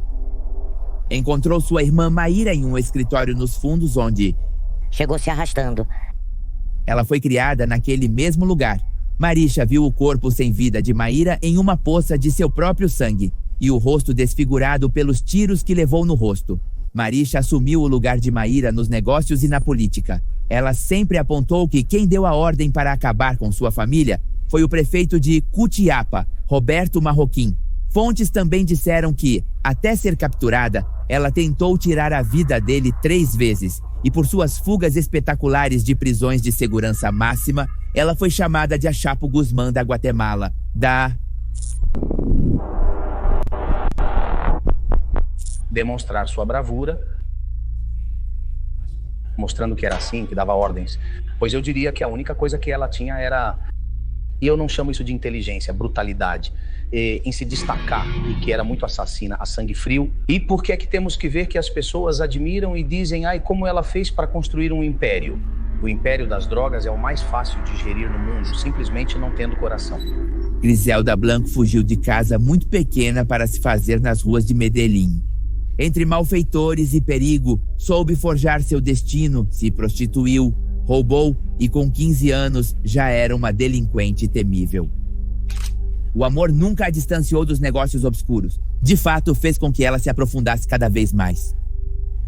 Encontrou sua irmã Maíra em um escritório nos fundos onde... chegou se arrastando. Ela foi criada naquele mesmo lugar. Marissa viu o corpo sem vida de Maíra em uma poça de seu próprio sangue e o rosto desfigurado pelos tiros que levou no rosto. Marissa assumiu o lugar de Maíra nos negócios e na política. Ela sempre apontou que quem deu a ordem para acabar com sua família foi o prefeito de Jutiapa, Roberto Marroquim. Fontes também disseram que, até ser capturada, ela tentou tirar a vida dele 3 vezes. E por suas fugas espetaculares de prisões de segurança máxima, ela foi chamada de a Chapo Guzmán da Guatemala, demonstrar sua bravura, mostrando que era assim, que dava ordens. Pois eu diria que a única coisa que ela tinha era E eu não chamo isso de inteligência, brutalidade. Em se destacar, e que era muito assassina, a sangue frio. E por que é que temos que ver que as pessoas admiram e dizem, ai, como ela fez para construir um império? O império das drogas é o mais fácil de gerir no mundo, simplesmente não tendo coração. Griselda Blanco fugiu de casa muito pequena para se fazer nas ruas de Medellín. Entre malfeitores e perigo, soube forjar seu destino, se prostituiu, roubou e com 15 anos já era uma delinquente temível. O amor nunca a distanciou dos negócios obscuros. De fato, fez com que ela se aprofundasse cada vez mais.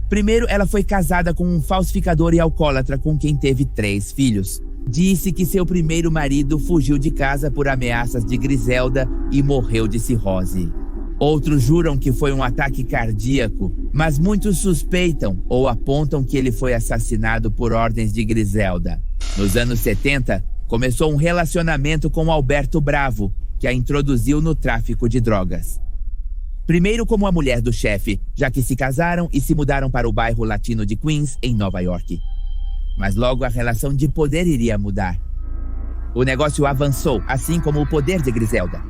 Primeiro, ela foi casada com um falsificador e alcoólatra com quem teve 3 filhos. Disse que seu primeiro marido fugiu de casa por ameaças de Griselda e morreu de cirrose. Outros juram que foi um ataque cardíaco, mas muitos suspeitam ou apontam que ele foi assassinado por ordens de Griselda. Nos anos 70, começou um relacionamento com Alberto Bravo, que a introduziu no tráfico de drogas. Primeiro como a mulher do chefe, já que se casaram e se mudaram para o bairro latino de Queens, em Nova York. Mas logo a relação de poder iria mudar. O negócio avançou, assim como o poder de Griselda.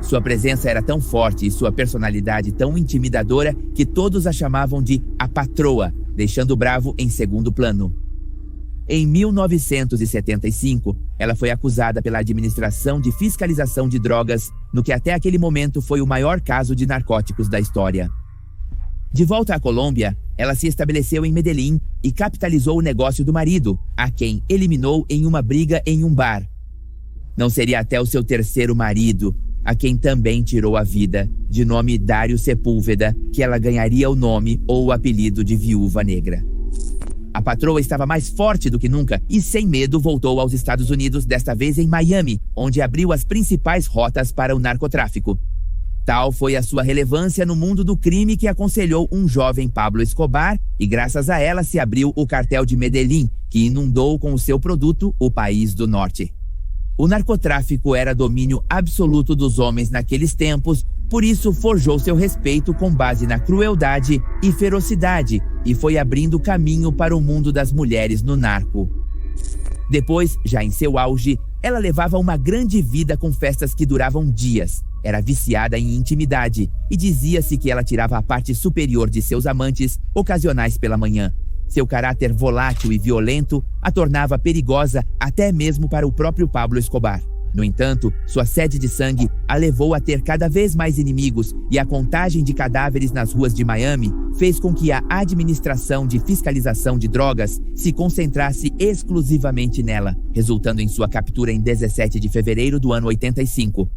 Sua presença era tão forte e sua personalidade tão intimidadora que todos a chamavam de a patroa, deixando Bravo em segundo plano. Em 1975, ela foi acusada pela Administração de Fiscalização de Drogas, no que até aquele momento foi o maior caso de narcóticos da história. De volta à Colômbia, ela se estabeleceu em Medellín e capitalizou o negócio do marido, a quem eliminou em uma briga em um bar. Não seria até o seu terceiro marido, a quem também tirou a vida, de nome Dário Sepúlveda, que ela ganharia o nome ou o apelido de Viúva Negra. A patroa estava mais forte do que nunca e, sem medo, voltou aos Estados Unidos, desta vez em Miami, onde abriu as principais rotas para o narcotráfico. Tal foi a sua relevância no mundo do crime que aconselhou um jovem Pablo Escobar e, graças a ela, se abriu o cartel de Medellín, que inundou com o seu produto o país do norte. O narcotráfico era domínio absoluto dos homens naqueles tempos, por isso forjou seu respeito com base na crueldade e ferocidade e foi abrindo caminho para o mundo das mulheres no narco. Depois, já em seu auge, ela levava uma grande vida com festas que duravam dias. Era viciada em intimidade e dizia-se que ela tirava a parte superior de seus amantes ocasionais pela manhã. Seu caráter volátil e violento a tornava perigosa até mesmo para o próprio Pablo Escobar. No entanto, sua sede de sangue a levou a ter cada vez mais inimigos e a contagem de cadáveres nas ruas de Miami fez com que a Administração de Fiscalização de Drogas se concentrasse exclusivamente nela, resultando em sua captura em 17 de fevereiro do ano 85.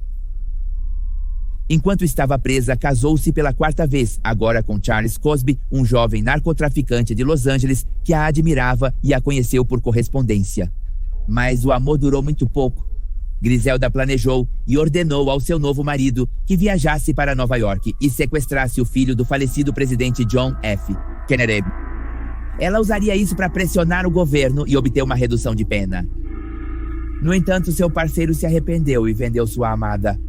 Enquanto estava presa, casou-se pela 4ª vez, agora com Charles Cosby, um jovem narcotraficante de Los Angeles que a admirava e a conheceu por correspondência. Mas o amor durou muito pouco. Griselda planejou e ordenou ao seu novo marido que viajasse para Nova York e sequestrasse o filho do falecido presidente John F. Kennedy. Ela usaria isso para pressionar o governo e obter uma redução de pena. No entanto, seu parceiro se arrependeu e vendeu sua amada.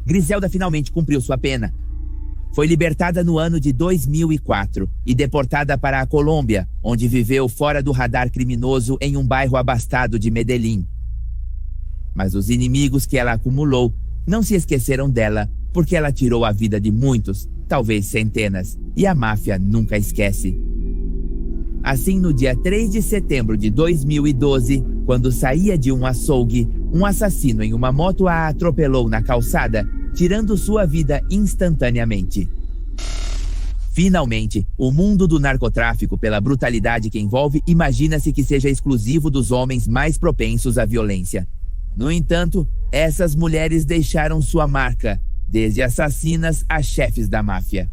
Griselda finalmente cumpriu sua pena. Foi libertada no ano de 2004 e deportada para a Colômbia, onde viveu fora do radar criminoso em um bairro abastado de Medellín. Mas os inimigos que ela acumulou não se esqueceram dela, porque ela tirou a vida de muitos, talvez centenas, e a máfia nunca esquece. Assim, no dia 3 de setembro de 2012, quando saía de um açougue, um assassino em uma moto a atropelou na calçada, tirando sua vida instantaneamente. Finalmente, o mundo do narcotráfico, pela brutalidade que envolve, imagina-se que seja exclusivo dos homens mais propensos à violência. No entanto, essas mulheres deixaram sua marca, desde assassinas a chefes da máfia.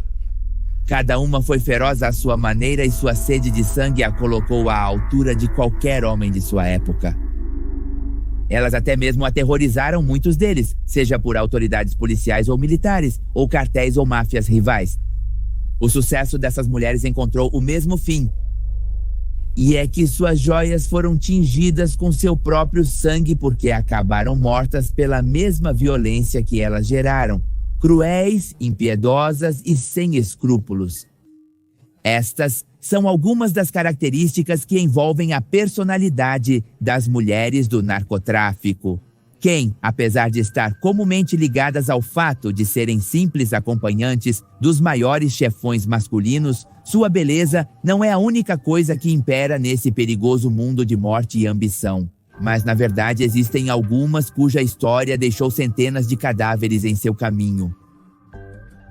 Cada uma foi feroz à sua maneira e sua sede de sangue a colocou à altura de qualquer homem de sua época. Elas até mesmo aterrorizaram muitos deles, seja por autoridades policiais ou militares, ou cartéis ou máfias rivais. O sucesso dessas mulheres encontrou o mesmo fim. E é que suas joias foram tingidas com seu próprio sangue porque acabaram mortas pela mesma violência que elas geraram, cruéis, impiedosas e sem escrúpulos. Estas são algumas das características que envolvem a personalidade das mulheres do narcotráfico. Quem, apesar de estar comumente ligadas ao fato de serem simples acompanhantes dos maiores chefões masculinos, sua beleza não é a única coisa que impera nesse perigoso mundo de morte e ambição. Mas, na verdade, existem algumas cuja história deixou centenas de cadáveres em seu caminho.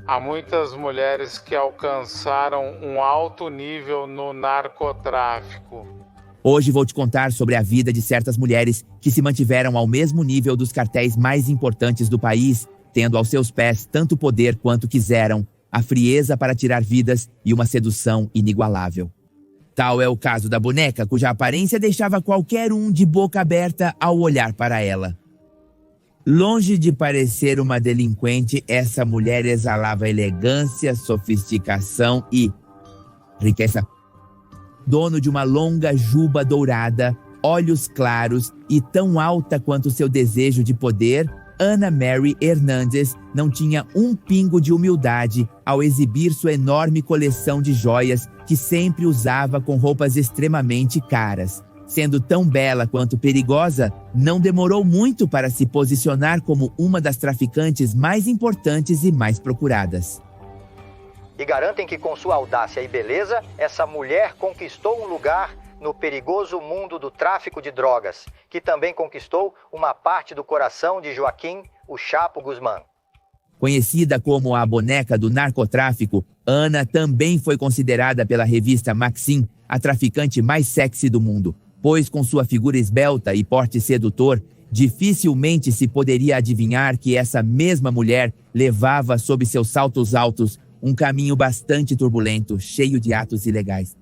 Há muitas mulheres que alcançaram um alto nível no narcotráfico. Hoje vou te contar sobre a vida de certas mulheres que se mantiveram ao mesmo nível dos cartéis mais importantes do país, tendo aos seus pés tanto poder quanto quiseram, a frieza para tirar vidas e uma sedução inigualável. Tal é o caso da boneca, cuja aparência deixava qualquer um de boca aberta ao olhar para ela. Longe de parecer uma delinquente, essa mulher exalava elegância, sofisticação e riqueza. Dono de uma longa juba dourada, olhos claros e tão alta quanto seu desejo de poder, Ana Mary Hernandez não tinha um pingo de humildade ao exibir sua enorme coleção de joias que sempre usava com roupas extremamente caras. Sendo tão bela quanto perigosa, não demorou muito para se posicionar como uma das traficantes mais importantes e mais procuradas. E garantem que com sua audácia e beleza, essa mulher conquistou um lugar no perigoso mundo do tráfico de drogas, que também conquistou uma parte do coração de Joaquim, o Chapo Guzmán. Conhecida como a boneca do narcotráfico, Ana também foi considerada pela revista Maxim a traficante mais sexy do mundo, pois com sua figura esbelta e porte sedutor, dificilmente se poderia adivinhar que essa mesma mulher levava sob seus saltos altos um caminho bastante turbulento, cheio de atos ilegais.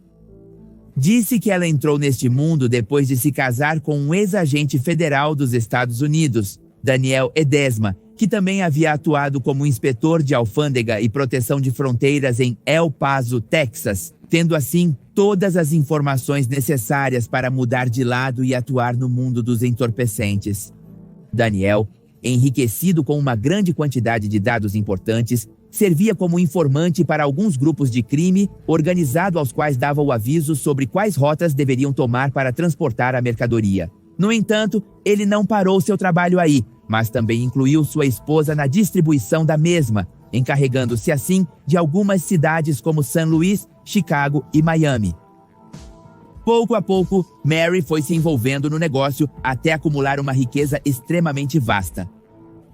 Disse que ela entrou neste mundo depois de se casar com um ex-agente federal dos Estados Unidos, Daniel Ledesma, que também havia atuado como inspetor de alfândega e proteção de fronteiras em El Paso, Texas, tendo assim todas as informações necessárias para mudar de lado e atuar no mundo dos entorpecentes. Daniel, enriquecido com uma grande quantidade de dados importantes, servia como informante para alguns grupos de crime organizado aos quais dava o aviso sobre quais rotas deveriam tomar para transportar a mercadoria. No entanto, ele não parou seu trabalho aí, mas também incluiu sua esposa na distribuição da mesma, encarregando-se assim de algumas cidades como São Luís, Chicago e Miami. Pouco a pouco, Mary foi se envolvendo no negócio até acumular uma riqueza extremamente vasta.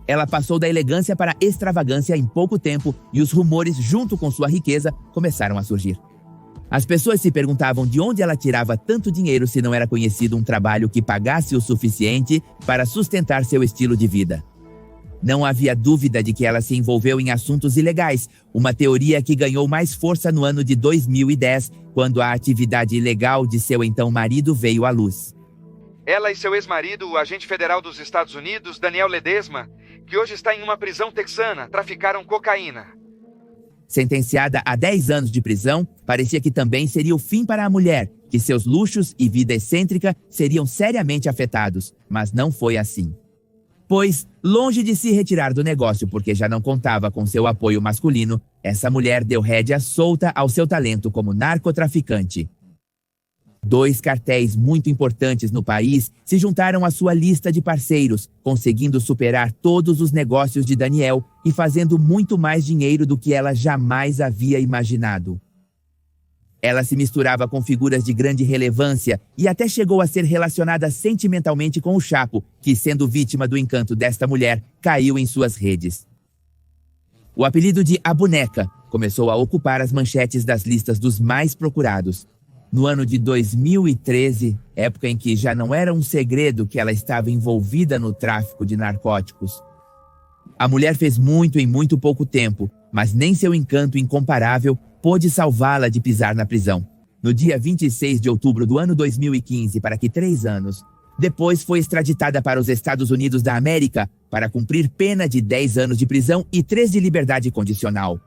Ela passou da elegância para a extravagância em pouco tempo e os rumores, junto com sua riqueza, começaram a surgir. As pessoas se perguntavam de onde ela tirava tanto dinheiro se não era conhecido um trabalho que pagasse o suficiente para sustentar seu estilo de vida. Não havia dúvida de que ela se envolveu em assuntos ilegais, uma teoria que ganhou mais força no ano de 2010, quando a atividade ilegal de seu então marido veio à luz. Ela e seu ex-marido, o agente federal dos Estados Unidos, Daniel Ledesma, que hoje está em uma prisão texana, traficaram cocaína. Sentenciada a 10 anos de prisão, parecia que também seria o fim para a mulher, que seus luxos e vida excêntrica seriam seriamente afetados, mas não foi assim. Pois, longe de se retirar do negócio porque já não contava com seu apoio masculino, essa mulher deu rédea solta ao seu talento como narcotraficante. 2 cartéis muito importantes no país se juntaram à sua lista de parceiros, conseguindo superar todos os negócios de Daniel e fazendo muito mais dinheiro do que ela jamais havia imaginado. Ela se misturava com figuras de grande relevância e até chegou a ser relacionada sentimentalmente com o Chapo, que, sendo vítima do encanto desta mulher, caiu em suas redes. O apelido de A Boneca começou a ocupar as manchetes das listas dos mais procurados. No ano de 2013, época em que já não era um segredo que ela estava envolvida no tráfico de narcóticos. A mulher fez muito em muito pouco tempo, mas nem seu encanto incomparável pôde salvá-la de pisar na prisão. No dia 26 de outubro do ano 2015, para que 3 anos, depois foi extraditada para os Estados Unidos da América para cumprir pena de 10 anos de prisão e 3 de liberdade condicional.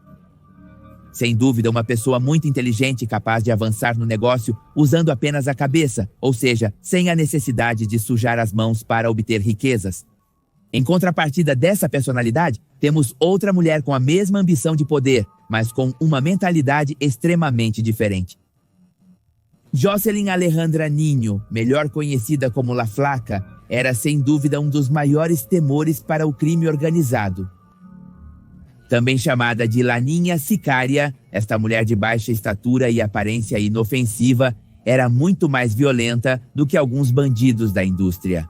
Sem dúvida, uma pessoa muito inteligente capaz de avançar no negócio usando apenas a cabeça, ou seja, sem a necessidade de sujar as mãos para obter riquezas. Em contrapartida dessa personalidade, temos outra mulher com a mesma ambição de poder, mas com uma mentalidade extremamente diferente. Jocelyn Alejandra Ninho, melhor conhecida como La Flaca, era sem dúvida um dos maiores temores para o crime organizado. Também chamada de Laninha Sicária, esta mulher de baixa estatura e aparência inofensiva era muito mais violenta do que alguns bandidos da indústria.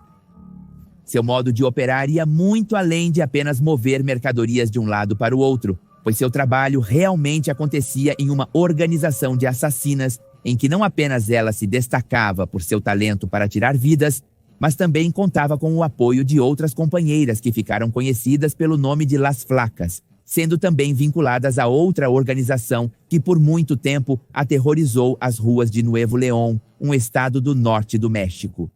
Seu modo de operar ia muito além de apenas mover mercadorias de um lado para o outro, pois seu trabalho realmente acontecia em uma organização de assassinas em que não apenas ela se destacava por seu talento para tirar vidas, mas também contava com o apoio de outras companheiras que ficaram conhecidas pelo nome de Las Flacas, sendo também vinculadas a outra organização que por muito tempo aterrorizou as ruas de Nuevo León, um estado do norte do México.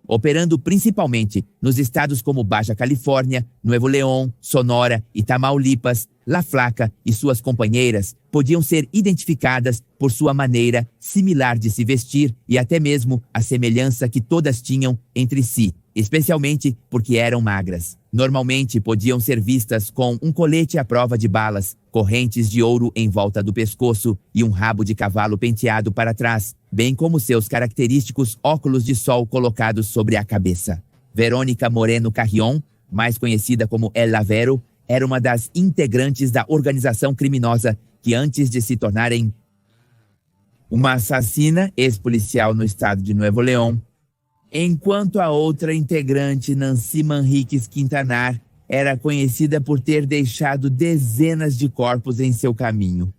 Operando principalmente nos estados como Baja Califórnia, Nuevo León, Sonora e Tamaulipas, La Flaca e suas companheiras podiam ser identificadas por sua maneira similar de se vestir e até mesmo a semelhança que todas tinham entre si, especialmente porque eram magras. Normalmente podiam ser vistas com um colete à prova de balas, correntes de ouro em volta do pescoço e um rabo de cavalo penteado para trás, bem como seus característicos óculos de sol colocados sobre a cabeça. Verônica Moreno Carrion, mais conhecida como El Lavero, era uma das integrantes da organização criminosa que, antes de se tornarem uma assassina ex-policial no estado de Nuevo León, enquanto a outra integrante, Nancy Manriquez Quintanar, era conhecida por ter deixado dezenas de corpos em seu caminho.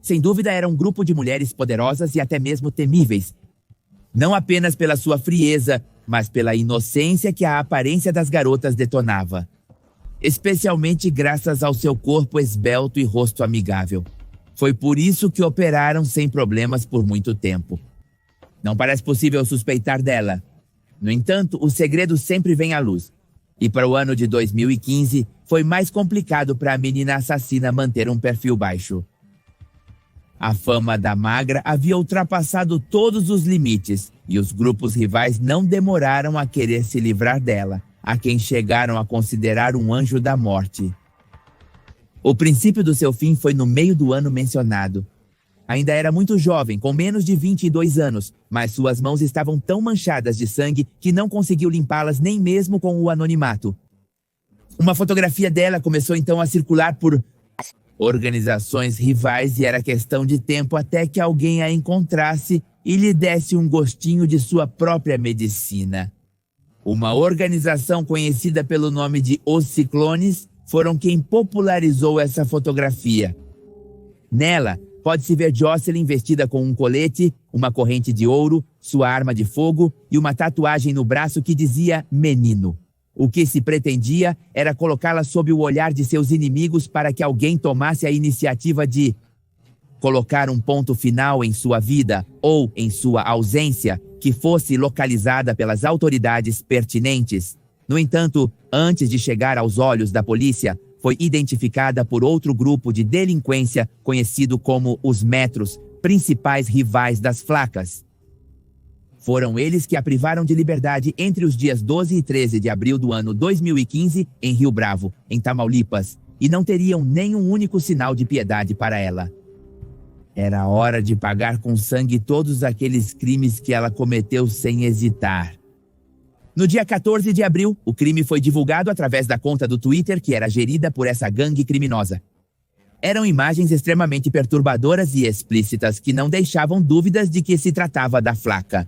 Sem dúvida, era um grupo de mulheres poderosas e até mesmo temíveis, não apenas pela sua frieza, mas pela inocência que a aparência das garotas detonava, especialmente graças ao seu corpo esbelto e rosto amigável. Foi por isso que operaram sem problemas por muito tempo. Não parece possível suspeitar dela. No entanto, o segredo sempre vem à luz. E para o ano de 2015, foi mais complicado para a menina assassina manter um perfil baixo. A fama da magra havia ultrapassado todos os limites, e os grupos rivais não demoraram a querer se livrar dela, a quem chegaram a considerar um anjo da morte. O princípio do seu fim foi no meio do ano mencionado. Ainda era muito jovem, com menos de 22 anos, mas suas mãos estavam tão manchadas de sangue que não conseguiu limpá-las nem mesmo com o anonimato. Uma fotografia dela começou então a circular por organizações rivais e era questão de tempo até que alguém a encontrasse e lhe desse um gostinho de sua própria medicina. Uma organização conhecida pelo nome de Os Ciclones foram quem popularizou essa fotografia. Nela, pode-se ver Jocelyn vestida com um colete, uma corrente de ouro, sua arma de fogo e uma tatuagem no braço que dizia menino. O que se pretendia era colocá-la sob o olhar de seus inimigos para que alguém tomasse a iniciativa de colocar um ponto final em sua vida ou em sua ausência que fosse localizada pelas autoridades pertinentes. No entanto, antes de chegar aos olhos da polícia, foi identificada por outro grupo de delinquência conhecido como os Metros, principais rivais das Flacas. Foram eles que a privaram de liberdade entre os dias 12 e 13 de abril do ano 2015 em Rio Bravo, em Tamaulipas, e não teriam nenhum único sinal de piedade para ela. Era hora de pagar com sangue todos aqueles crimes que ela cometeu sem hesitar. No dia 14 de abril, o crime foi divulgado através da conta do Twitter que era gerida por essa gangue criminosa. Eram imagens extremamente perturbadoras e explícitas que não deixavam dúvidas de que se tratava da Flaca.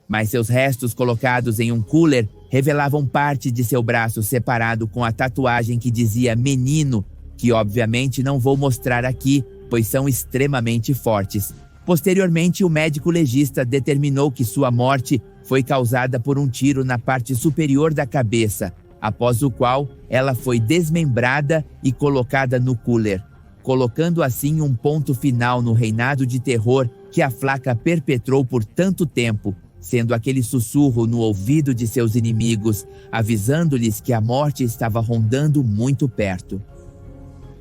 Mas seus restos colocados em um cooler revelavam parte de seu braço separado com a tatuagem que dizia menino, que obviamente não vou mostrar aqui, pois são extremamente fortes. Posteriormente, o médico legista determinou que sua morte foi causada por um tiro na parte superior da cabeça, após o qual ela foi desmembrada e colocada no cooler, colocando assim um ponto final no reinado de terror que a Flaca perpetrou por tanto tempo, sendo aquele sussurro no ouvido de seus inimigos, avisando-lhes que a morte estava rondando muito perto.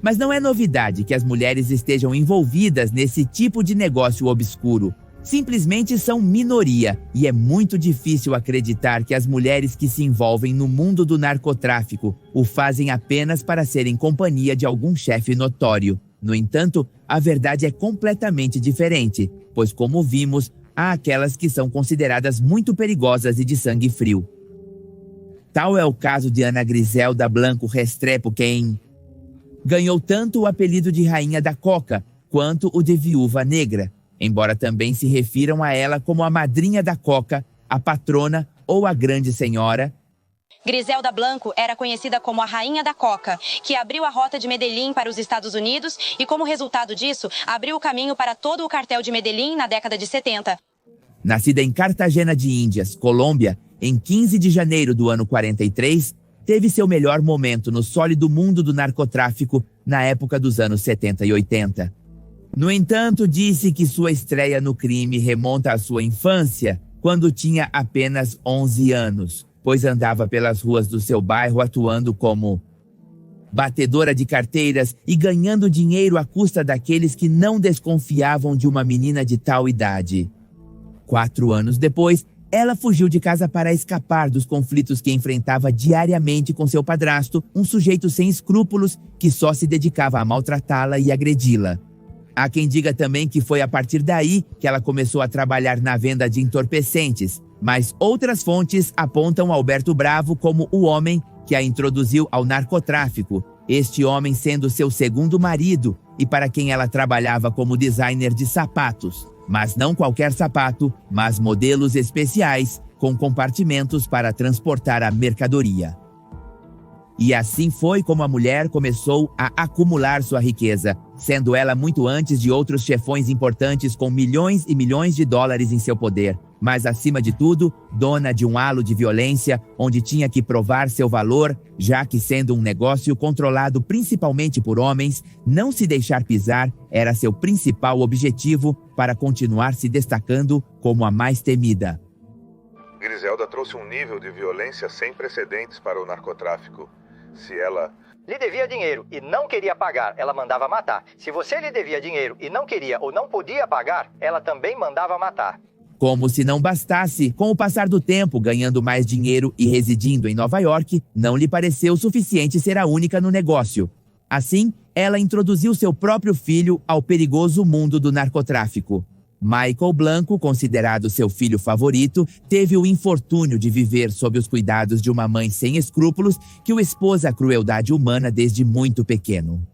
Mas não é novidade que as mulheres estejam envolvidas nesse tipo de negócio obscuro. Simplesmente são minoria, e é muito difícil acreditar que as mulheres que se envolvem no mundo do narcotráfico o fazem apenas para serem companhia de algum chefe notório. No entanto, a verdade é completamente diferente, pois, como vimos, há aquelas que são consideradas muito perigosas e de sangue frio. Tal é o caso de Ana Griselda Blanco Restrepo, quem ganhou tanto o apelido de Rainha da Coca quanto o de Viúva Negra, embora também se refiram a ela como a Madrinha da Coca, a Patrona ou a Grande Senhora. Griselda Blanco era conhecida como a Rainha da Coca, que abriu a rota de Medellín para os Estados Unidos e, como resultado disso, abriu o caminho para todo o cartel de Medellín na década de 70. Nascida em Cartagena de Índias, Colômbia, em 15 de janeiro do ano 43, teve seu melhor momento no sólido mundo do narcotráfico na época dos anos 70 e 80. No entanto, disse que sua estreia no crime remonta à sua infância, quando tinha apenas 11 anos. Pois andava pelas ruas do seu bairro atuando como batedora de carteiras e ganhando dinheiro à custa daqueles que não desconfiavam de uma menina de tal idade. 4 anos depois, ela fugiu de casa para escapar dos conflitos que enfrentava diariamente com seu padrasto, um sujeito sem escrúpulos que só se dedicava a maltratá-la e agredi-la. Há quem diga também que foi a partir daí que ela começou a trabalhar na venda de entorpecentes, mas outras fontes apontam Alberto Bravo como o homem que a introduziu ao narcotráfico, este homem sendo seu segundo marido e para quem ela trabalhava como designer de sapatos. Mas não qualquer sapato, mas modelos especiais com compartimentos para transportar a mercadoria. E assim foi como a mulher começou a acumular sua riqueza, sendo ela muito antes de outros chefões importantes com milhões e milhões de dólares em seu poder. Mas, acima de tudo, dona de um halo de violência, onde tinha que provar seu valor, já que, sendo um negócio controlado principalmente por homens, não se deixar pisar era seu principal objetivo para continuar se destacando como a mais temida. Griselda trouxe um nível de violência sem precedentes para o narcotráfico. Se ela lhe devia dinheiro e não queria pagar, ela mandava matar. Se você lhe devia dinheiro e não queria ou não podia pagar, ela também mandava matar. Como se não bastasse, com o passar do tempo, ganhando mais dinheiro e residindo em Nova York, não lhe pareceu suficiente ser a única no negócio. Assim, ela introduziu seu próprio filho ao perigoso mundo do narcotráfico. Michael Blanco, considerado seu filho favorito, teve o infortúnio de viver sob os cuidados de uma mãe sem escrúpulos que o expôs à crueldade humana desde muito pequeno.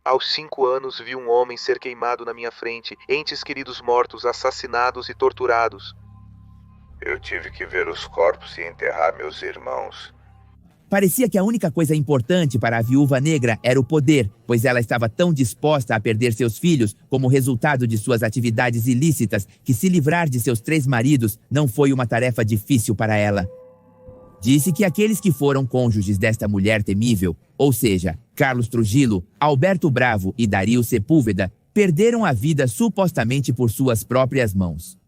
Aos 5 anos vi um homem ser queimado na minha frente, entes queridos mortos, assassinados e torturados. Eu tive que ver os corpos e enterrar meus irmãos. Parecia que a única coisa importante para a viúva negra era o poder, pois ela estava tão disposta a perder seus filhos como resultado de suas atividades ilícitas que se livrar de seus 3 maridos não foi uma tarefa difícil para ela. Disse que aqueles que foram cônjuges desta mulher temível, ou seja, Carlos Trujillo, Alberto Bravo e Dario Sepúlveda, perderam a vida supostamente por suas próprias mãos.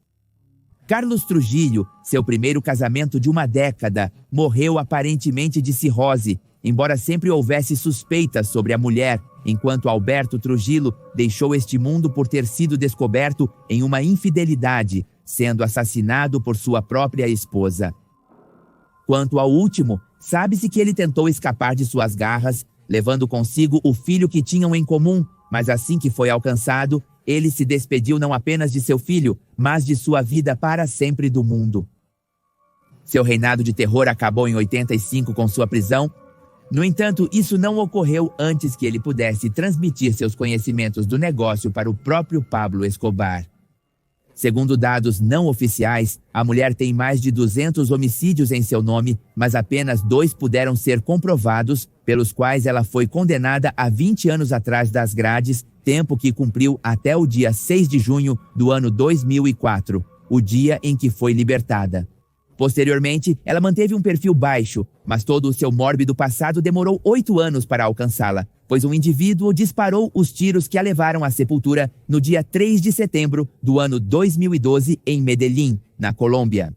Carlos Trujillo, seu primeiro casamento de uma década, morreu aparentemente de cirrose, embora sempre houvesse suspeitas sobre a mulher, enquanto Alberto Trujillo deixou este mundo por ter sido descoberto em uma infidelidade, sendo assassinado por sua própria esposa. Quanto ao último, sabe-se que ele tentou escapar de suas garras, levando consigo o filho que tinham em comum, mas assim que foi alcançado, ele se despediu não apenas de seu filho, mas de sua vida para sempre do mundo. Seu reinado de terror acabou em 85 com sua prisão. No entanto, isso não ocorreu antes que ele pudesse transmitir seus conhecimentos do negócio para o próprio Pablo Escobar. Segundo dados não oficiais, a mulher tem mais de 200 homicídios em seu nome, mas apenas 2 puderam ser comprovados, pelos quais ela foi condenada a 20 anos atrás das grades, tempo que cumpriu até o dia 6 de junho do ano 2004, o dia em que foi libertada. Posteriormente, ela manteve um perfil baixo, mas todo o seu mórbido passado demorou 8 anos para alcançá-la, pois um indivíduo disparou os tiros que a levaram à sepultura no dia 3 de setembro do ano 2012 em Medellín, na Colômbia.